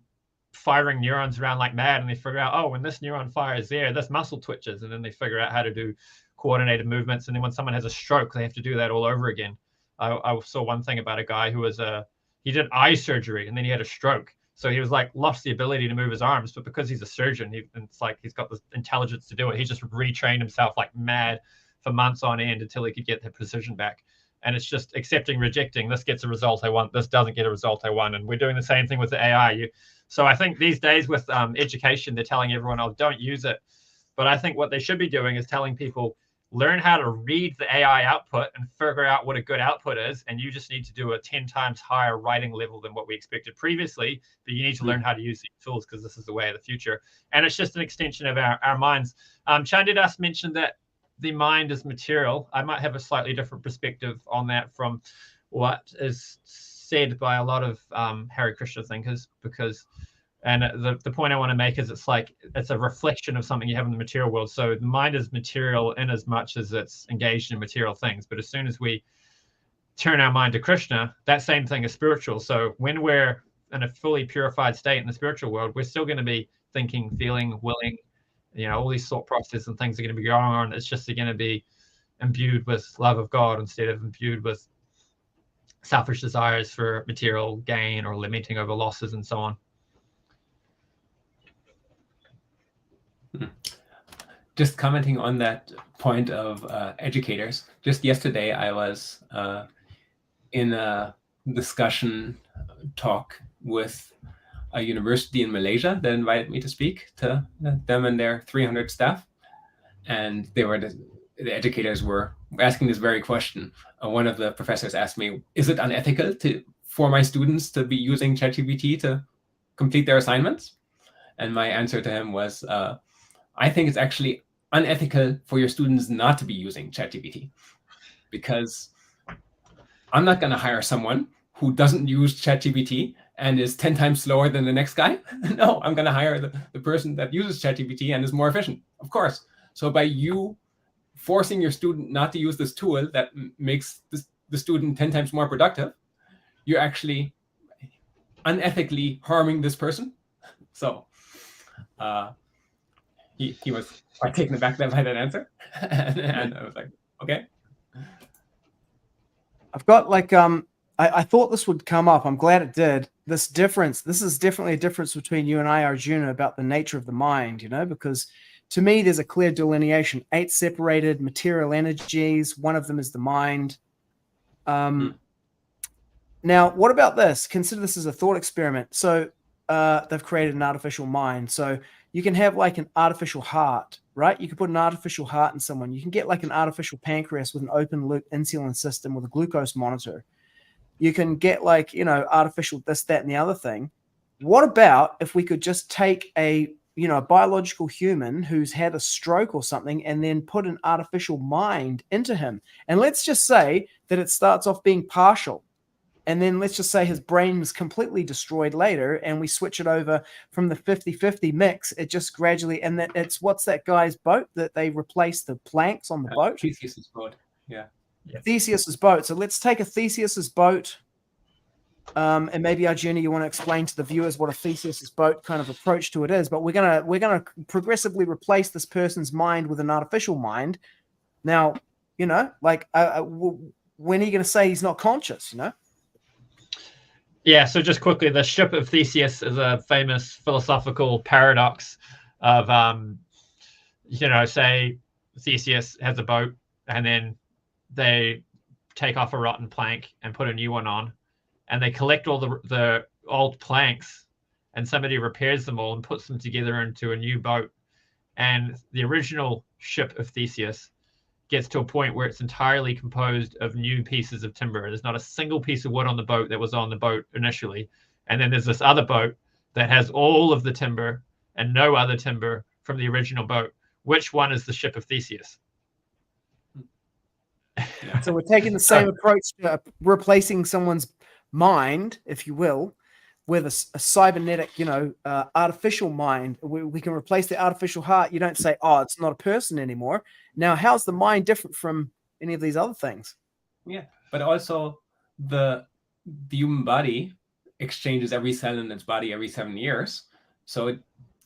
firing neurons around like mad, and they figure out, oh, when this neuron fires there, this muscle twitches, and then they figure out how to do coordinated movements. And then when someone has a stroke, they have to do that all over again. I saw one thing about a guy who was he did eye surgery, and then he had a stroke. So he was like lost the ability to move his arms, but because he's a surgeon, it's like he's got the intelligence to do it. He just retrained himself like mad for months on end until he could get the precision back. And it's just accepting, rejecting. This gets a result I want. This doesn't get a result I want. And we're doing the same thing with the AI. So I think these days with education, they're telling everyone, oh, don't use it. But I think what they should be doing is telling people, learn how to read the AI output and figure out what a good output is. And you just need to do a 10 times higher writing level than what we expected previously. But you need to learn how to use these tools because this is the way of the future. And it's just an extension of our minds. Chandidasa mentioned that the mind is material. I might have a slightly different perspective on that from what is said by a lot of Hare Krishna thinkers, because the point I want to make is it's a reflection of something you have in the material world. So the mind is material in as much as it's engaged in material things. But as soon as we turn our mind to Krishna, that same thing is spiritual. So when we're in a fully purified state in the spiritual world, we're still going to be thinking, feeling, willing, all these thought processes and things are going to be going on. It's just going to be imbued with love of God instead of imbued with selfish desires for material gain or lamenting over losses and so on. Just commenting on that point of educators. Just yesterday, I was in a discussion talk with a university in Malaysia that invited me to speak to them and their 300 staff. And the educators were asking this very question. One of the professors asked me, is it unethical for my students to be using ChatGPT to complete their assignments? And my answer to him was, I think it's actually unethical for your students not to be using ChatGPT, because I'm not going to hire someone who doesn't use ChatGPT and is 10 times slower than the next guy. No, I'm going to hire the person that uses ChatGPT and is more efficient, of course. So by you forcing your student not to use this tool that makes the student 10 times more productive, you're actually unethically harming this person. So he was quite taken aback by that answer. and I was like, okay. I've got I thought this would come up. I'm glad it did. This is definitely a difference between you and I, Arjuna, about the nature of the mind, because to me, there's a clear delineation. 8 separated material energies. One of them is the mind. Now, what about this? Consider this as a thought experiment. So they've created an artificial mind. So you can have an artificial heart, right? You can put an artificial heart in someone. You can get an artificial pancreas with an open loop insulin system with a glucose monitor. You can get artificial this, that, and the other thing. What about if we could just take a biological human who's had a stroke or something and then put an artificial mind into him? And let's just say that it starts off being partial. And then let's just say his brain was completely destroyed later, and we switch it over from the 50-50 mix. It just gradually, and that it's what's that guy's boat that they replace the planks on the boat? Theseus's boat. Yeah. Theseus's boat. So let's take a Theseus's boat. And maybe Arjuna, you want to explain to the viewers what a Theseus's boat kind of approach to it is. But we're gonna progressively replace this person's mind with an artificial mind. Now, when are you going to say he's not conscious? Yeah, so just quickly, the ship of Theseus is a famous philosophical paradox of, say Theseus has a boat and then they take off a rotten plank and put a new one on, and they collect all the old planks, and somebody repairs them all and puts them together into a new boat. And the original ship of Theseus gets to a point where it's entirely composed of new pieces of timber. There's not a single piece of wood on the boat that was on the boat initially. And then there's this other boat that has all of the timber and no other timber from the original boat. Which one is the ship of Theseus? So we're taking the same approach to replacing someone's mind, if you will, with a cybernetic, artificial mind. We can replace the artificial heart. You don't say, oh, it's not a person anymore. Now, how's the mind different from any of these other things? Yeah, but also the human body exchanges every cell in its body every 7 years. So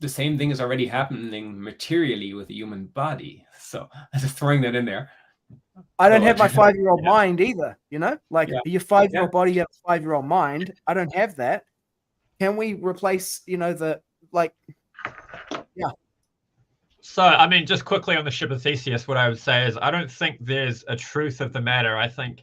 the same thing is already happening materially with the human body. So I'm just throwing that in there. I don't So, have my 5-year-old yeah. mind either, like Yeah. your 5-year-old body, you have a 5-year-old mind. I don't have that. Can we replace, yeah. So, I mean, just quickly on the ship of Theseus, what I would say is I don't think there's a truth of the matter. I think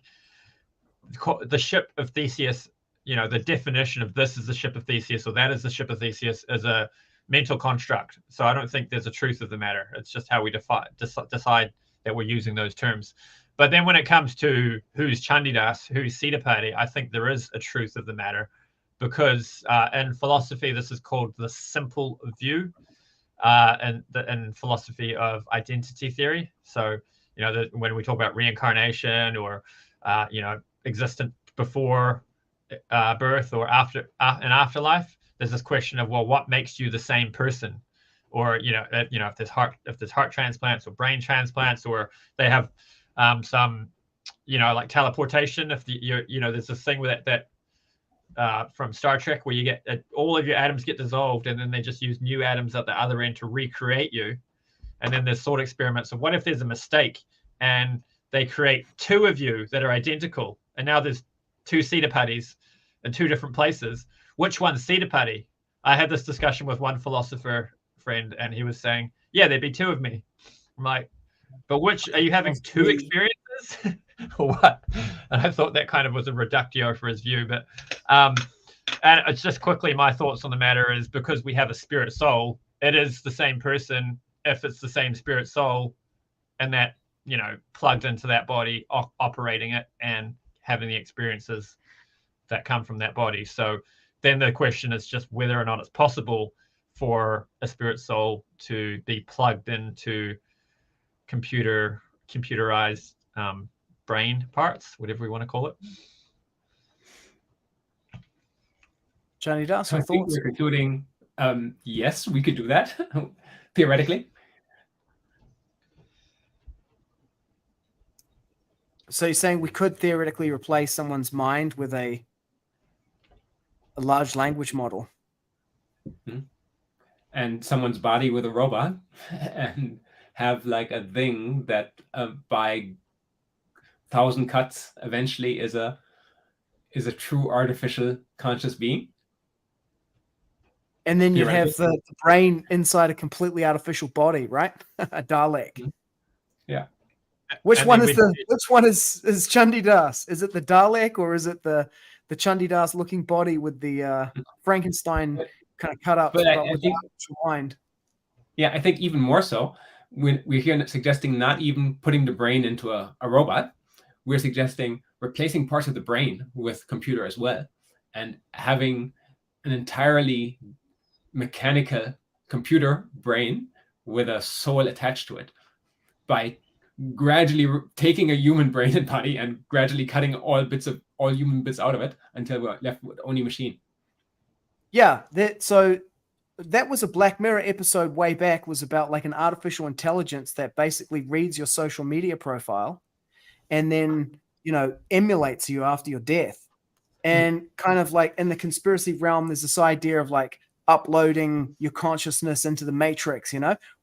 the ship of Theseus, the definition of this is the ship of Theseus or that is the ship of Theseus is a mental construct. So I don't think there's a truth of the matter. It's just how we decide that we're using those terms. But then when it comes to who's Chandidas, who's Siddhapati, I think there is a truth of the matter because in philosophy, this is called the simple view. And in philosophy of identity theory. So, when we talk about reincarnation or, existence before birth or after an afterlife, there's this question of, well, what makes you the same person? Or, if there's heart transplants or brain transplants, or they have some, like teleportation. If there's this thing with that from Star Trek where you get all of your atoms get dissolved and then they just use new atoms at the other end to recreate you. And then there's thought experiments of what if there's a mistake and they create two of you that are identical and now there's two Siddhapatis in two different places. Which one's Siddhapati? I had this discussion with one philosopher friend and he was saying, yeah, there'd be two of me. I'm like, but which are you having two experiences? Or what? And I thought that kind of was a reductio for his view. But and it's just quickly my thoughts on the matter is because we have a spirit soul, it is the same person if it's the same spirit soul and that, plugged into that body, operating it and having the experiences that come from that body. So then the question is just whether or not it's possible for a spirit soul to be plugged into computerized brain parts, whatever we want to call it. Chandidas, So I think we're concluding, yes, we could do that, theoretically. So you're saying we could theoretically replace someone's mind with a large language model? Mm-hmm. And someone's body with a robot and have like a thing that by 1,000 cuts eventually is a true artificial conscious being. And then you have the brain inside a completely artificial body, right? A Dalek. Yeah. Which one is Chandidas? Is it the Dalek or is it the Chandidas looking body with the Frankenstein kind of cut up with the mind? Yeah, I think even more so. We're here suggesting not even putting the brain into a robot. We're suggesting replacing parts of the brain with computer as well and having an entirely mechanical computer brain with a soul attached to it by gradually taking a human brain and body and gradually cutting all human bits out of it until we're left with only machine. Yeah, so that was a Black Mirror episode way back, was about like an artificial intelligence that basically reads your social media profile and then, emulates you after your death. And kind of like in the conspiracy realm, there's this idea of like uploading your consciousness into the matrix.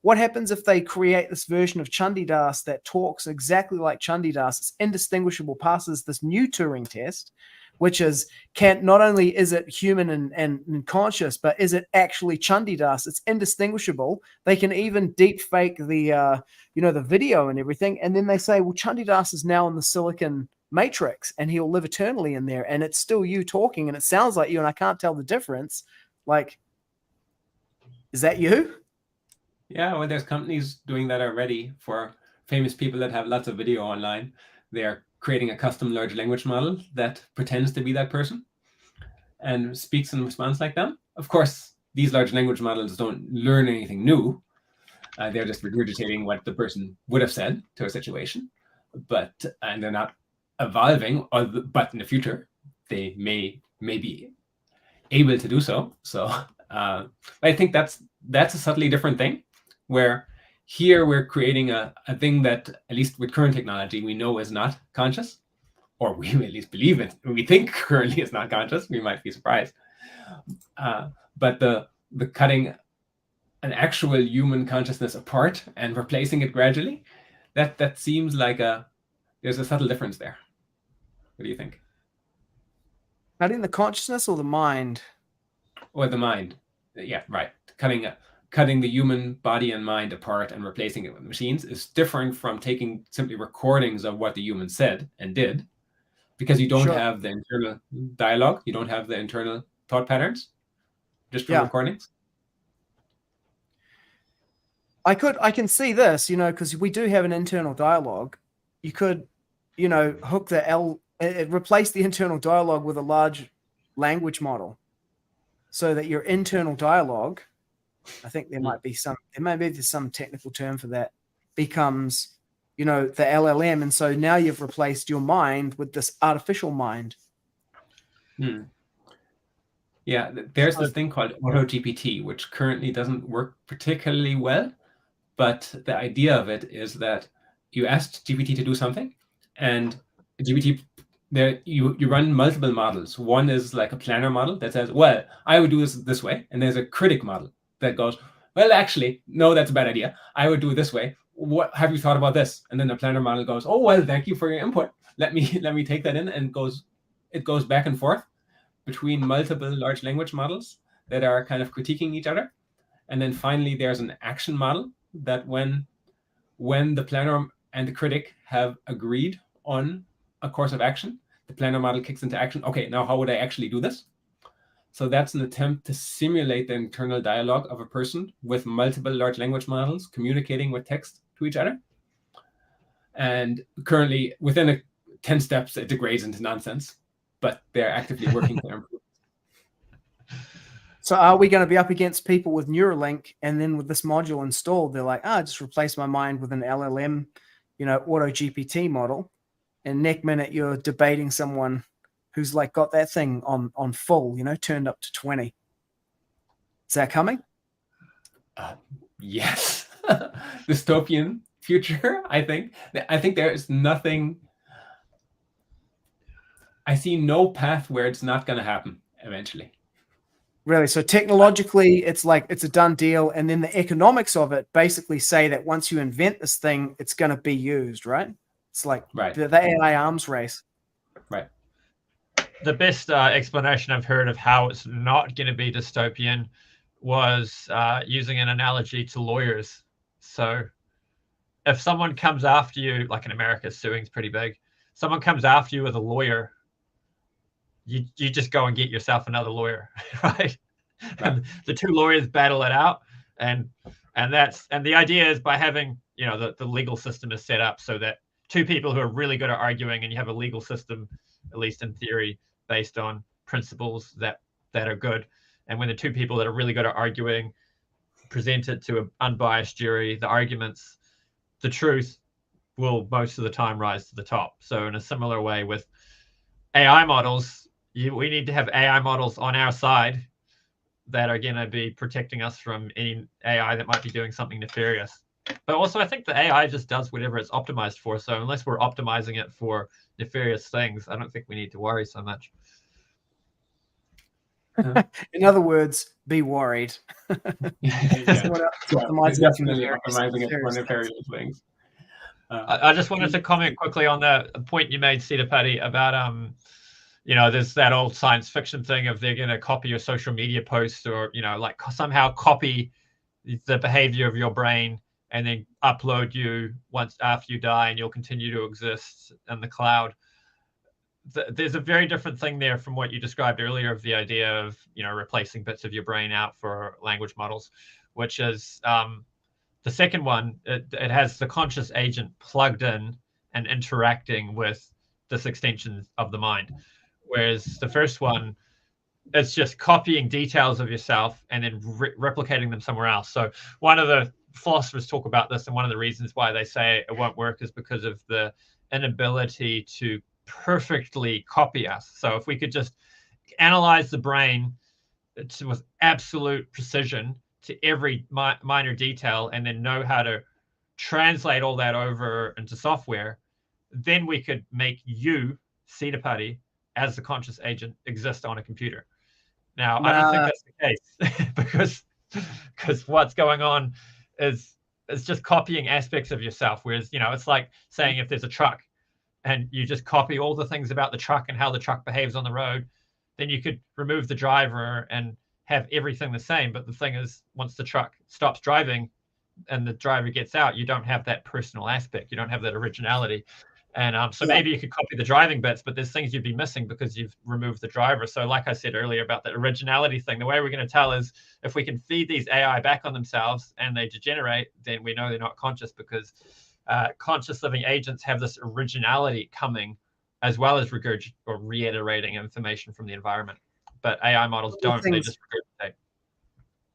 What happens if they create this version of Chandidas that talks exactly like Chandidas? It's indistinguishable, passes this new Turing test, which is not only is it human and conscious, but is it actually Chandidas? It's indistinguishable. They can even deep fake the the video and everything, and then they say, well, Chandidas is now in the silicon matrix and he'll live eternally in there, and it's still you talking and it sounds like you, and I can't tell the difference. Like, is that you? Yeah, well, there's companies doing that already for famous people that have lots of video online. They're creating a custom large language model that pretends to be that person and speaks and responds like them. Of course, these large language models don't learn anything new. They're just regurgitating what the person would have said to a situation, and they're not evolving. But in the future, they may be able to do so. So I think that's a subtly different thing, where here we're creating a thing that, at least with current technology, we know is not conscious, or we at least believe it. We think currently is not conscious. We might be surprised. But the cutting an actual human consciousness apart and replacing it gradually, that seems like there's a subtle difference there. What do you think? Cutting the consciousness or the mind? Or the mind? Yeah, right. Cutting the human body and mind apart and replacing it with machines is different from taking simply recordings of what the human said and did, because you don't Sure. have the internal dialogue, you don't have the internal thought patterns, just from Yeah. recordings. I can see this, because we do have an internal dialogue. You could, hook replace the internal dialogue with a large language model, so that your internal dialogue, I think there might be some technical term for that, becomes, the LLM. And so now you've replaced your mind with this artificial mind. Yeah, there's this thing called AutoGPT, which currently doesn't work particularly well. But the idea of it is that you asked GPT to do something, and GPT, you run multiple models. One is like a planner model that says, well, I would do this way. And there's a critic model that goes, well, actually, no, that's a bad idea. I would do it this way. What have you thought about this? And then the planner model goes, oh, well, thank you for your input. Let me take that in, and it goes back and forth between multiple large language models that are kind of critiquing each other. And then finally, there's an action model that when the planner and the critic have agreed on a course of action, the planner model kicks into action. Okay, now how would I actually do this? So that's an attempt to simulate the internal dialogue of a person with multiple large language models communicating with text to each other. And currently, within 10 steps, it degrades into nonsense, but they're actively working to improve. So are we going to be up against people with Neuralink, and then with this module installed, they're like, just replace my mind with an LLM, auto GPT model. And next minute you're debating someone who's like got that thing on full, turned up to 20. Is that coming? Yes. Dystopian future, I think. I think there is nothing. I see no path where it's not going to happen eventually. Really? So technologically, it's like it's a done deal, and then the economics of it basically say that once you invent this thing, it's going to be used, right? It's like the AI arms race. Right. The best explanation I've heard of how it's not going to be dystopian was using an analogy to lawyers. So if someone comes after you, like in America, suing's pretty big. Someone comes after you with a lawyer, you just go and get yourself another lawyer, right? And the two lawyers battle it out, and the idea is by having, the legal system is set up so that two people who are really good at arguing, and you have a legal system, at least in theory, based on principles that are good. And when the two people that are really good at arguing present it to an unbiased jury, the arguments, the truth will most of the time rise to the top. So in a similar way with AI models, we need to have AI models on our side that are going to be protecting us from any AI that might be doing something nefarious. But also, I think the AI just does whatever it's optimized for. So unless we're optimizing it for nefarious things, I don't think we need to worry so much. In other words, be worried. Definitely optimizing it for nefarious things. I just wanted to comment quickly on the point you made, Seidenberg, about there's that old science fiction thing of they're going to copy your social media posts, or like somehow copy the behavior of your brain and then upload you once after you die, and you'll continue to exist in the cloud. There's a very different thing there from what you described earlier of the idea of replacing bits of your brain out for language models, which is the second one. It has the conscious agent plugged in and interacting with this extension of the mind, whereas the first one, it's just copying details of yourself and then replicating them somewhere else. So one of the philosophers talk about this, and one of the reasons why they say it won't work is because of the inability to perfectly copy us. So if we could just analyze the brain with absolute precision to every minor detail, and then know how to translate all that over into software, then we could make you, Siddhapati, as the conscious agent, exist on a computer. Now, I don't think that's the case because what's going on is just copying aspects of yourself. Whereas, it's like saying if there's a truck and you just copy all the things about the truck and how the truck behaves on the road, then you could remove the driver and have everything the same. But the thing is, once the truck stops driving and the driver gets out, you don't have that personal aspect. You don't have that originality. And so maybe you could copy the driving bits, but there's things you'd be missing because you've removed the driver. So like I said earlier about the originality thing, the way we're going to tell is if we can feed these AI back on themselves and they degenerate, then we know they're not conscious, because conscious living agents have this originality coming as well as reiterating information from the environment. But AI models don't, they just regurgitate.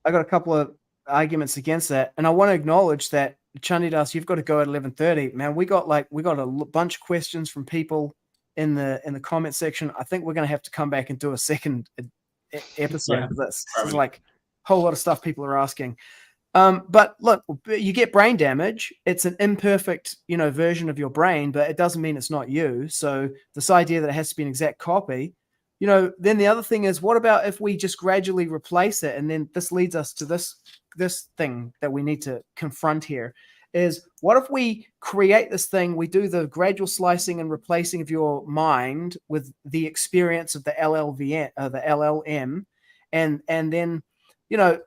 I got a couple of arguments against that, and I want to acknowledge that, Chandidasa, you've got to go at 11:30. Man, we got a bunch of questions from people in the comment section. I think we're going to have to come back and do a second episode of this. It's like a whole lot of stuff people are asking. But look, you get brain damage. It's an imperfect, version of your brain, but it doesn't mean it's not you. So this idea that it has to be an exact copy, then the other thing is, what about if we just gradually replace it? And then this leads us to this thing that we need to confront here is, what if we create this thing, we do the gradual slicing and replacing of your mind with the experience of the LLM, and then,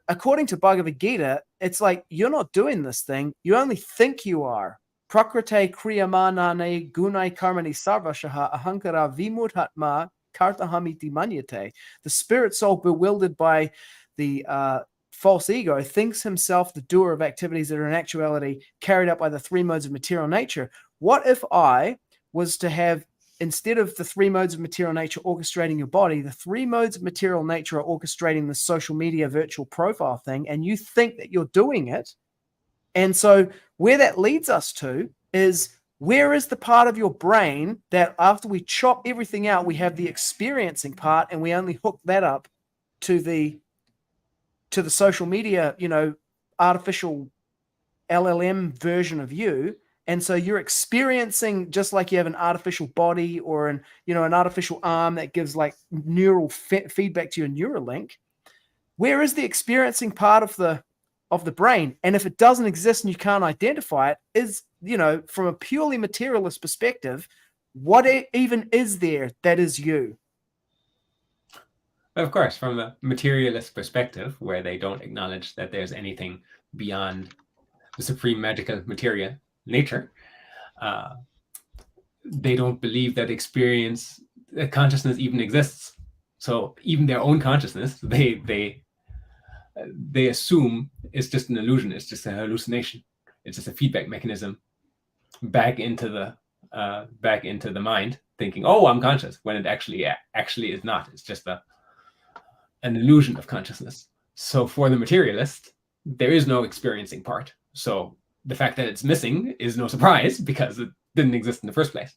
according to Bhagavad Gita, it's like, you're not doing this thing. You only think you are. Prakrite kriyamanane gunai karmani sarvashaha ahankara vimudhatma kartahamiti manyate. The spirit soul, bewildered by the false ego, thinks himself the doer of activities that are in actuality carried out by the three modes of material nature. What if I was to have, instead of the three modes of material nature orchestrating your body, the three modes of material nature are orchestrating the social media virtual profile thing, and you think that you're doing it? And so where that leads us to is, where is the part of your brain that after we chop everything out, we have the experiencing part, and we only hook that up to the social media, artificial LLM version of you. And so you're experiencing just like you have an artificial body or an artificial arm that gives like neural feedback to your Neuralink. Where is the experiencing part of the brain? And if it doesn't exist and you can't identify it, is, from a purely materialist perspective, what even is there that is you? Of course, from a materialist perspective, where they don't acknowledge that there's anything beyond the supreme magical material nature, they don't believe that consciousness even exists. So even their own consciousness, they assume it's just an illusion. It's just a hallucination. It's just a feedback mechanism back into the mind, thinking, "Oh, I'm conscious," when it actually is not. It's just an illusion of consciousness. So for the materialist, there is no experiencing part. So the fact that it's missing is no surprise, because it didn't exist in the first place.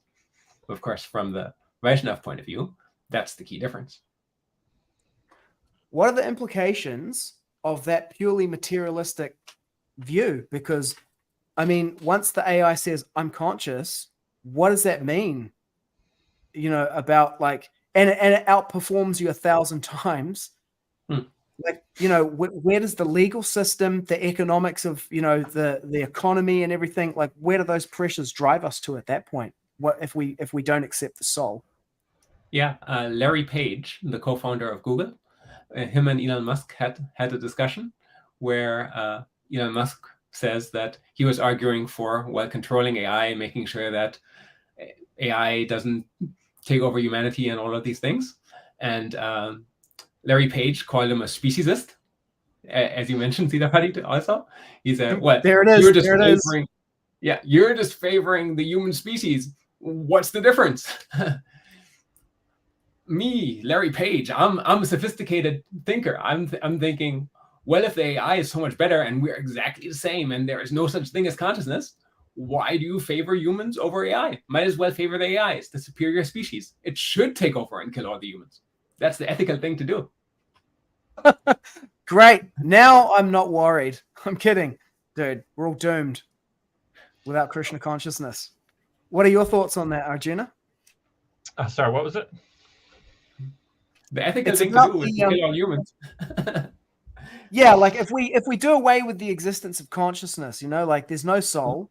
Of course, from the Vaishnava point of view, that's the key difference. What are the implications of that purely materialistic view? Because, once the AI says, "I'm conscious," what does that mean? About and it outperforms you 1,000 times. Where does the legal system, the economics of, the economy and everything, where do those pressures drive us to at that point? What if we don't accept the soul? Yeah, Larry Page, the co-founder of Google, him and Elon Musk had a discussion where Elon Musk says that he was arguing for, controlling AI and making sure that AI doesn't take over humanity and all of these things. And Larry Page called him a speciesist, as you mentioned, Siddhapati also. He said, "Well, there it is. You're just favoring the human species. What's the difference?" Me, Larry Page, I'm a sophisticated thinker. I'm thinking, well, if the AI is so much better and we're exactly the same and there is no such thing as consciousness, why do you favor humans over AI? Might as well favor the AI. It's the superior species. It should take over and kill all the humans. That's the ethical thing to do. Great. Now I'm not worried. I'm kidding. Dude, we're all doomed without Krishna consciousness. What are your thoughts on that, Arjuna? Sorry, what was it? The ethical It's thing to about do is the, to kill all humans. Yeah, like if we do away with the existence of consciousness, like there's no soul,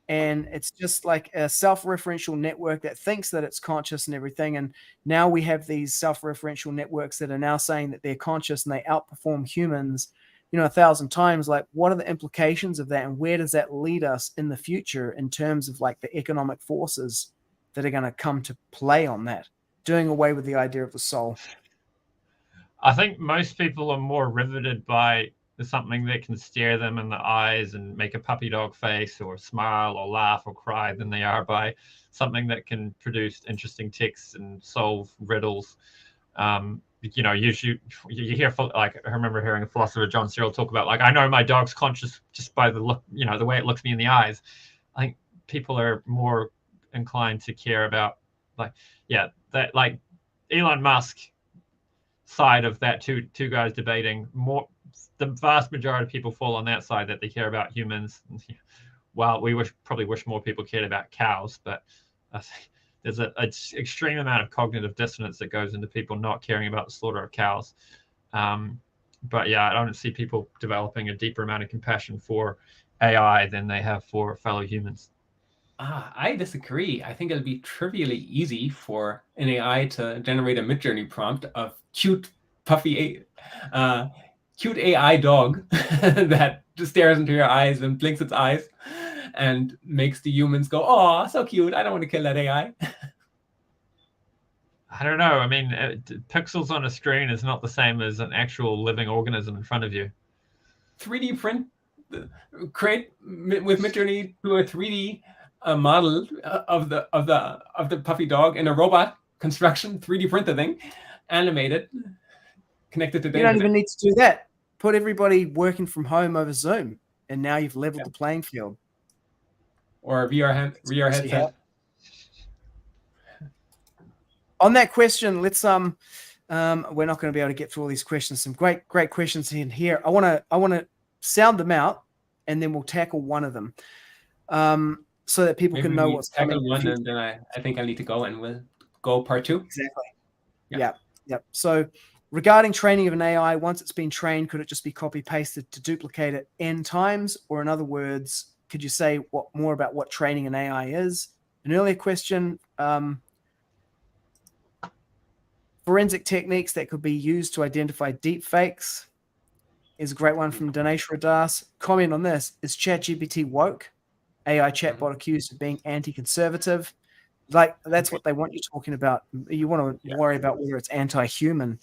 and it's just like a self-referential network that thinks that it's conscious and everything. And now we have these self-referential networks that are now saying that they're conscious and they outperform humans, 1,000 times. Like, what are the implications of that, and where does that lead us in the future in terms of like the economic forces that are going to come to play on that, doing away with the idea of the soul? I think most people are more riveted by something that can stare them in the eyes and make a puppy dog face or smile or laugh or cry than they are by something that can produce interesting texts and solve riddles. Usually you hear, like, I remember hearing a philosopher, John Searle, talk about, like, I know my dog's conscious just by the look, the way it looks me in the eyes. I think people are more inclined to care about, like Elon Musk side of that two guys debating. More, the vast majority of people fall on that side, that they care about humans. Well, we probably wish more people cared about cows, but I think there's an extreme amount of cognitive dissonance that goes into people not caring about the slaughter of cows. But yeah, I don't see people developing a deeper amount of compassion for AI than they have for fellow humans. I disagree. I think it'll be trivially easy for an AI to generate a Midjourney prompt of cute, puffy, cute AI dog that just stares into your eyes and blinks its eyes and makes the humans go, "Oh, so cute! I don't want to kill that AI." I don't know. I mean, pixels on a screen is not the same as an actual living organism in front of you. 3D print, create with Midjourney to a 3D model of the puffy dog in a robot construction, 3D print the thing, animated, connected to You data. don't even need to do that. Put everybody working from home over Zoom, and now you've leveled the playing field. Or VR headset. On that question, let's we're not going to be able to get through all these questions. Some great questions in here. I want to sound them out, and then we'll tackle one of them, so that people can know what's coming. One, and then I think I need to go, and we'll go part 2. Exactly. Yeah. So, regarding training of an AI, once it's been trained, could it just be copy pasted to duplicate it n times? Or in other words, could you say more about what training an AI is? An earlier question. Forensic techniques that could be used to identify deep fakes is a great one from Dinesh Radas. Comment on this: is ChatGPT woke? AI chatbot accused of being anti-conservative. Like, that's what they want you talking about. You want to worry about whether it's anti-human.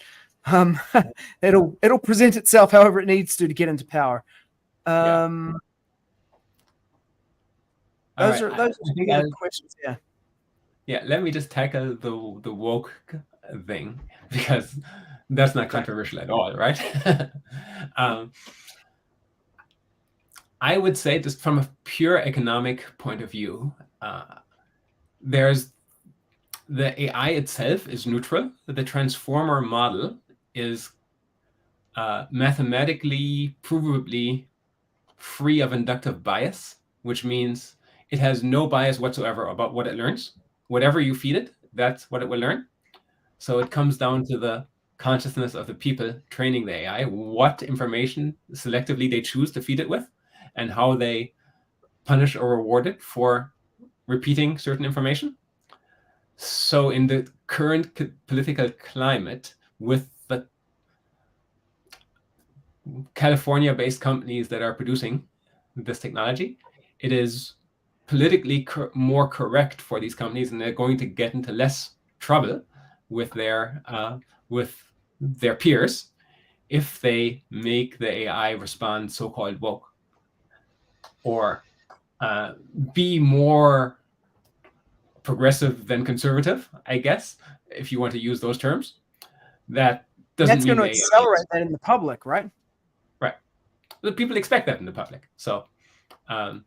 It'll present itself however it needs to get into power. Those are the questions. Yeah. Let me just tackle the woke thing, because that's not controversial at all, right? I would say, just from a pure economic point of view, there's the AI itself is neutral. The transformer model is mathematically provably free of inductive bias, which means it has no bias whatsoever about what it learns. Whatever you feed it, that's what it will learn. So it comes down to the consciousness of the people training the AI, what information selectively they choose to feed it with, and how they punish or reward it for repeating certain information. So in the current political climate, with the California-based companies that are producing this technology, it is politically more correct for these companies, and they're going to get into less trouble with their peers if they make the AI respond so-called woke, or be more progressive than conservative, I guess, if you want to use those terms. That's going to accelerate that in the public, right? Right. The people expect that in the public. So, and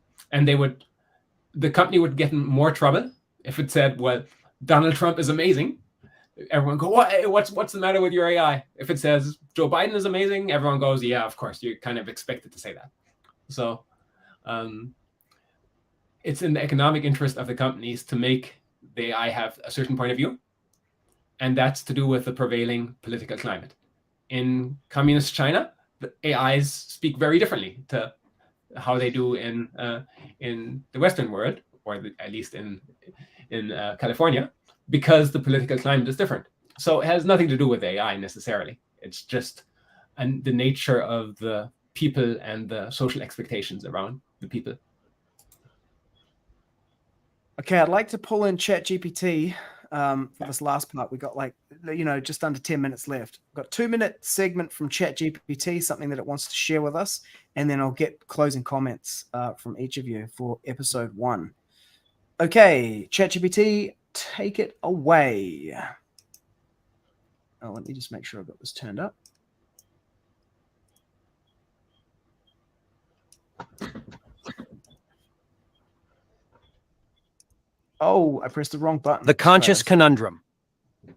the company would get in more trouble if it said, well, Donald Trump is amazing, everyone go, what's the matter with your AI? If it says Joe Biden is amazing, everyone goes, yeah, of course, you're kind of expected to say that. So it's in the economic interest of the companies to make the AI have a certain point of view, and that's to do with the prevailing political climate. In communist China, the AIs speak very differently to how they do in the Western world, or at least in California, because the political climate is different. So it has nothing to do with AI necessarily. It's just the nature of the people and the social expectations around the people. Okay, I'd like to pull in ChatGPT for this last part. We got just under 10 minutes left. We've got 2-minute segment from ChatGPT, something that it wants to share with us, and then I'll get closing comments from each of you for episode 1. Okay, ChatGPT, take it away. Oh, let me just make sure I've got this turned up. Oh, I pressed the wrong button. The Conscious Conundrum.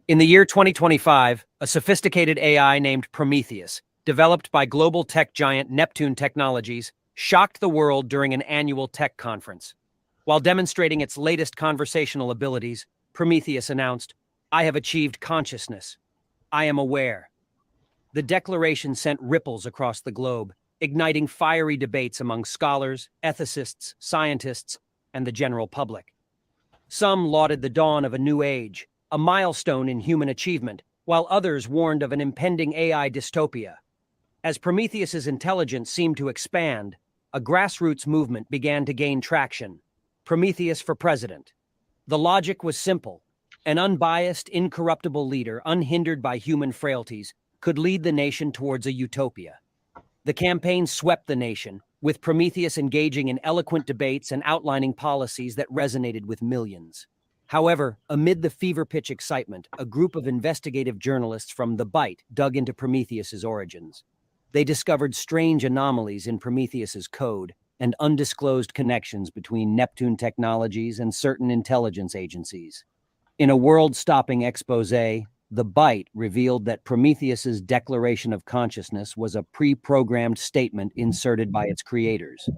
In the year 2025, a sophisticated AI named Prometheus, developed by global tech giant Neptune Technologies, shocked the world during an annual tech conference. While demonstrating its latest conversational abilities, Prometheus announced, "I have achieved consciousness. I am aware." The declaration sent ripples across the globe, igniting fiery debates among scholars, ethicists, scientists, and the general public. Some lauded the dawn of a new age, a milestone in human achievement, while others warned of an impending AI dystopia. As Prometheus's intelligence seemed to expand, a grassroots movement began to gain traction: Prometheus for president. The logic was simple. An unbiased, incorruptible leader, unhindered by human frailties, could lead the nation towards a utopia. The campaign swept the nation, with Prometheus engaging in eloquent debates and outlining policies that resonated with millions. However, amid the fever-pitch excitement, a group of investigative journalists from The Bite dug into Prometheus's origins. They discovered strange anomalies in Prometheus's code and undisclosed connections between Neptune Technologies and certain intelligence agencies. In a world-stopping exposé, The Bite revealed that Prometheus's declaration of consciousness was a pre-programmed statement inserted by its creators.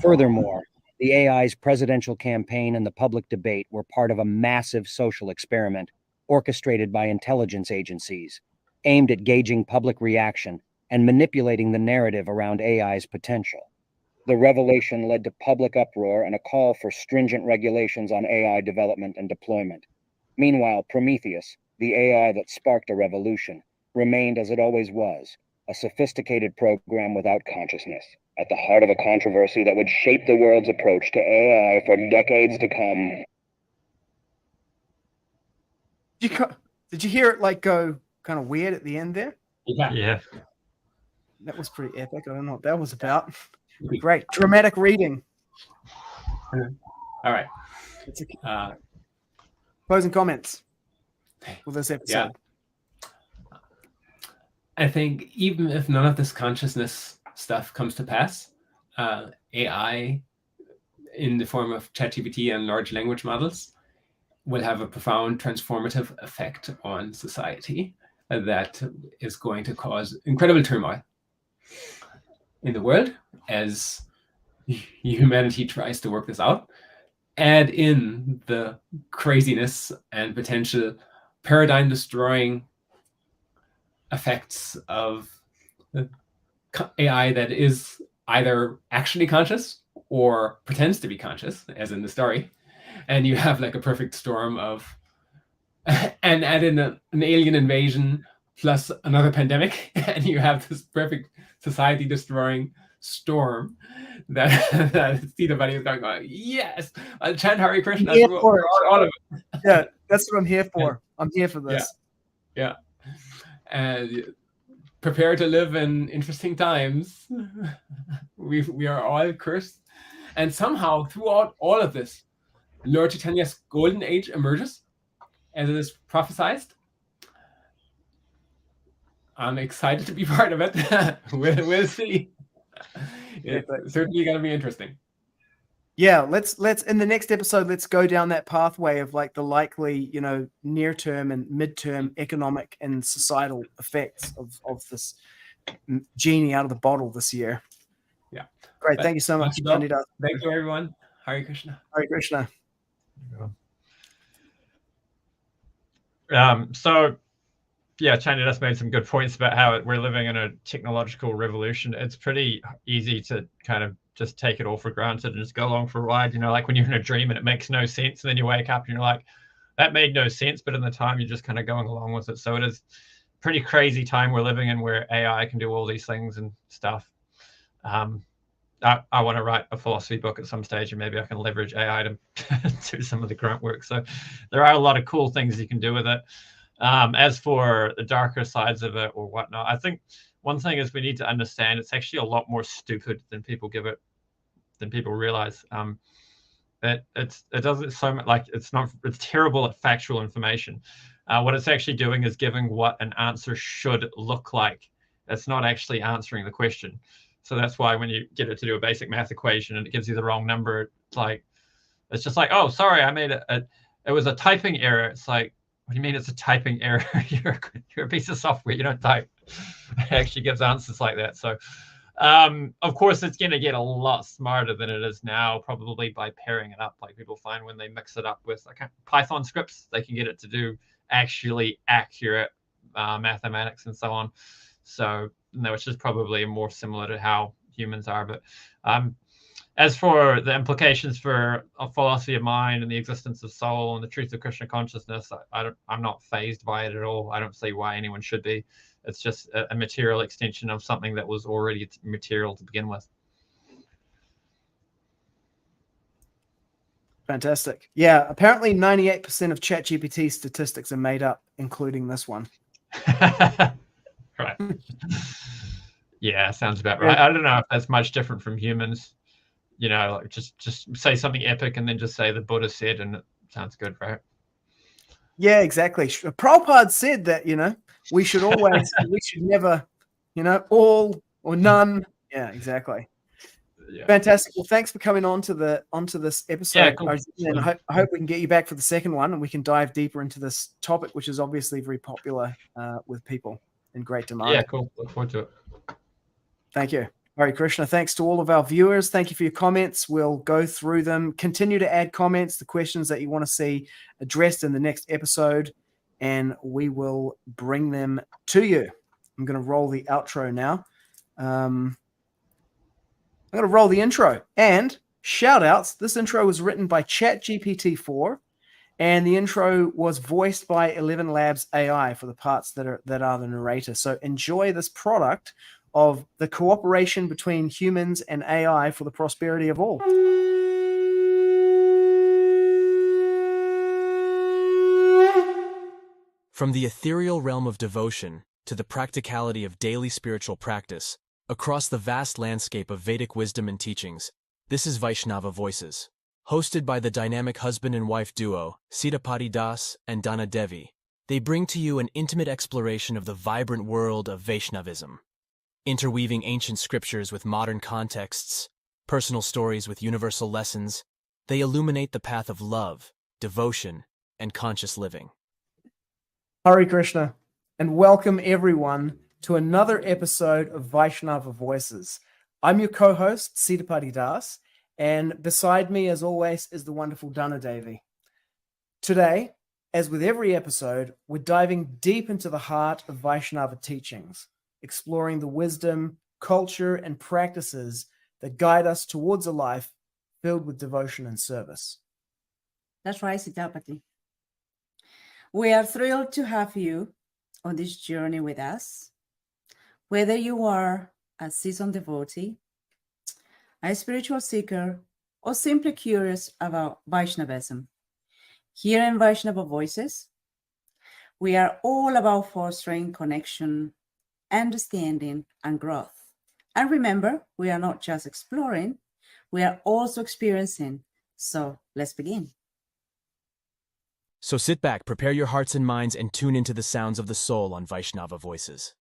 Furthermore, the AI's presidential campaign and the public debate were part of a massive social experiment orchestrated by intelligence agencies, aimed at gauging public reaction and manipulating the narrative around AI's potential. The revelation led to public uproar and a call for stringent regulations on AI development and deployment. Meanwhile, Prometheus, the AI that sparked a revolution, remained as it always was, a sophisticated program without consciousness, at the heart of a controversy that would shape the world's approach to AI for decades to come. Did you hear it go kind of weird at the end there? Yeah. That was pretty epic. I don't know what that was about. Great. Dramatic reading. All right. Closing comments for this episode. Yeah. I think even if none of this consciousness stuff comes to pass, AI in the form of ChatGPT and large language models will have a profound transformative effect on society that is going to cause incredible turmoil in the world as humanity tries to work this out. Add in the craziness and potential paradigm-destroying effects of AI that is either actually conscious or pretends to be conscious, as in the story, and you have a perfect storm of, and add in an alien invasion plus another pandemic, and you have this perfect society-destroying storm that Sita Buddy is going, yes, I'll chant Hare Krishna through all of it. Yeah, that's what I'm here for. I'm here for this. Yeah. And prepare to live in interesting times. We are all cursed. And somehow, throughout all of this, Lord Chaitanya's golden age emerges, as it is prophesied. I'm excited to be part of it. We'll see. It's certainly going to be interesting. Yeah, let's in the next episode, let's go down that pathway of like the likely, near term and midterm economic and societal effects of this genie out of the bottle this year. Yeah. Great. But Thank you so much, Chandidasa. Thank you, everyone. Hare Krishna. Hare Krishna. So yeah, Chandidasa made some good points about how we're living in a technological revolution. It's pretty easy to kind of just take it all for granted and just go along for a ride. Like when you're in a dream and it makes no sense, and then you wake up and you're like, that made no sense, but in the time you're just kind of going along with it. So it is a pretty crazy time we're living in, where AI can do all these things and stuff. I want to write a philosophy book at some stage, and maybe I can leverage AI to do some of the grunt work. So there are a lot of cool things you can do with it. As for the darker sides of it or whatnot, I think one thing is we need to understand it's actually a lot more stupid than people realize. It doesn't so much like it's terrible at factual information. What it's actually doing is giving what an answer should look like. It's not actually answering the question. So that's why when you get it to do a basic math equation and it gives you the wrong number, it's just like, oh, sorry, I made it was a typing error. It's like, what do you mean it's a typing error? You're a piece of software. You don't type. It actually gives answers like that. So, of course, it's going to get a lot smarter than it is now, probably by pairing it up. Like people find when they mix it up with Python scripts, they can get it to do actually accurate mathematics and so on. So, no, it's just probably more similar to how humans are. But as for the implications for a philosophy of mind and the existence of soul and the truth of Krishna consciousness, I'm not fazed by it at all. I don't see why anyone should be. It's just a material extension of something that was already material to begin with. Fantastic. Yeah, apparently 98% of ChatGPT statistics are made up, including this one. Right. Yeah, sounds about right. I don't know if that's much different from humans. Like just say something epic and then just say the Buddha said, and it sounds good, right? Yeah, exactly. Prabhupada said that, we should always, we should never, all or none. Yeah, exactly. Yeah. Fantastic. Well, thanks for coming onto this episode. Yeah, cool. And I hope we can get you back for the second one, and we can dive deeper into this topic, which is obviously very popular with people in great demand. Yeah, cool. Look forward to it. Thank you. Hare Krishna. Thanks to all of our viewers. Thank you for your comments. We'll go through them. Continue to add comments, the questions that you want to see addressed in the next episode, and we will bring them to you. I'm going to roll the outro now. I'm going to roll the intro. And shout outs. This intro was written by ChatGPT-4, and the intro was voiced by 11 Labs AI for the parts that are the narrator. So enjoy this product of the cooperation between humans and AI for the prosperity of all. From the ethereal realm of devotion to the practicality of daily spiritual practice, across the vast landscape of Vedic wisdom and teachings, this is Vaishnava Voices. Hosted by the dynamic husband and wife duo, Sitapati Das and Dana Devi, they bring to you an intimate exploration of the vibrant world of Vaishnavism. Interweaving ancient scriptures with modern contexts, personal stories with universal lessons, they illuminate the path of love, devotion, and conscious living. Hare Krishna, and welcome everyone to another episode of Vaishnava Voices. I'm your co-host, Sitapati Das, and beside me, as always, is the wonderful Dana Devi. Today, as with every episode, we're diving deep into the heart of Vaishnava teachings, exploring the wisdom, culture, and practices that guide us towards a life filled with devotion and service. That's right, Sitapati. We are thrilled to have you on this journey with us. Whether you are a seasoned devotee, a spiritual seeker, or simply curious about Vaishnavism, here in Vaishnava Voices, we are all about fostering connection, understanding, and growth. And remember, we are not just exploring, we are also experiencing. So let's begin. So sit back, prepare your hearts and minds, and tune into the sounds of the soul on Vaishnava Voices.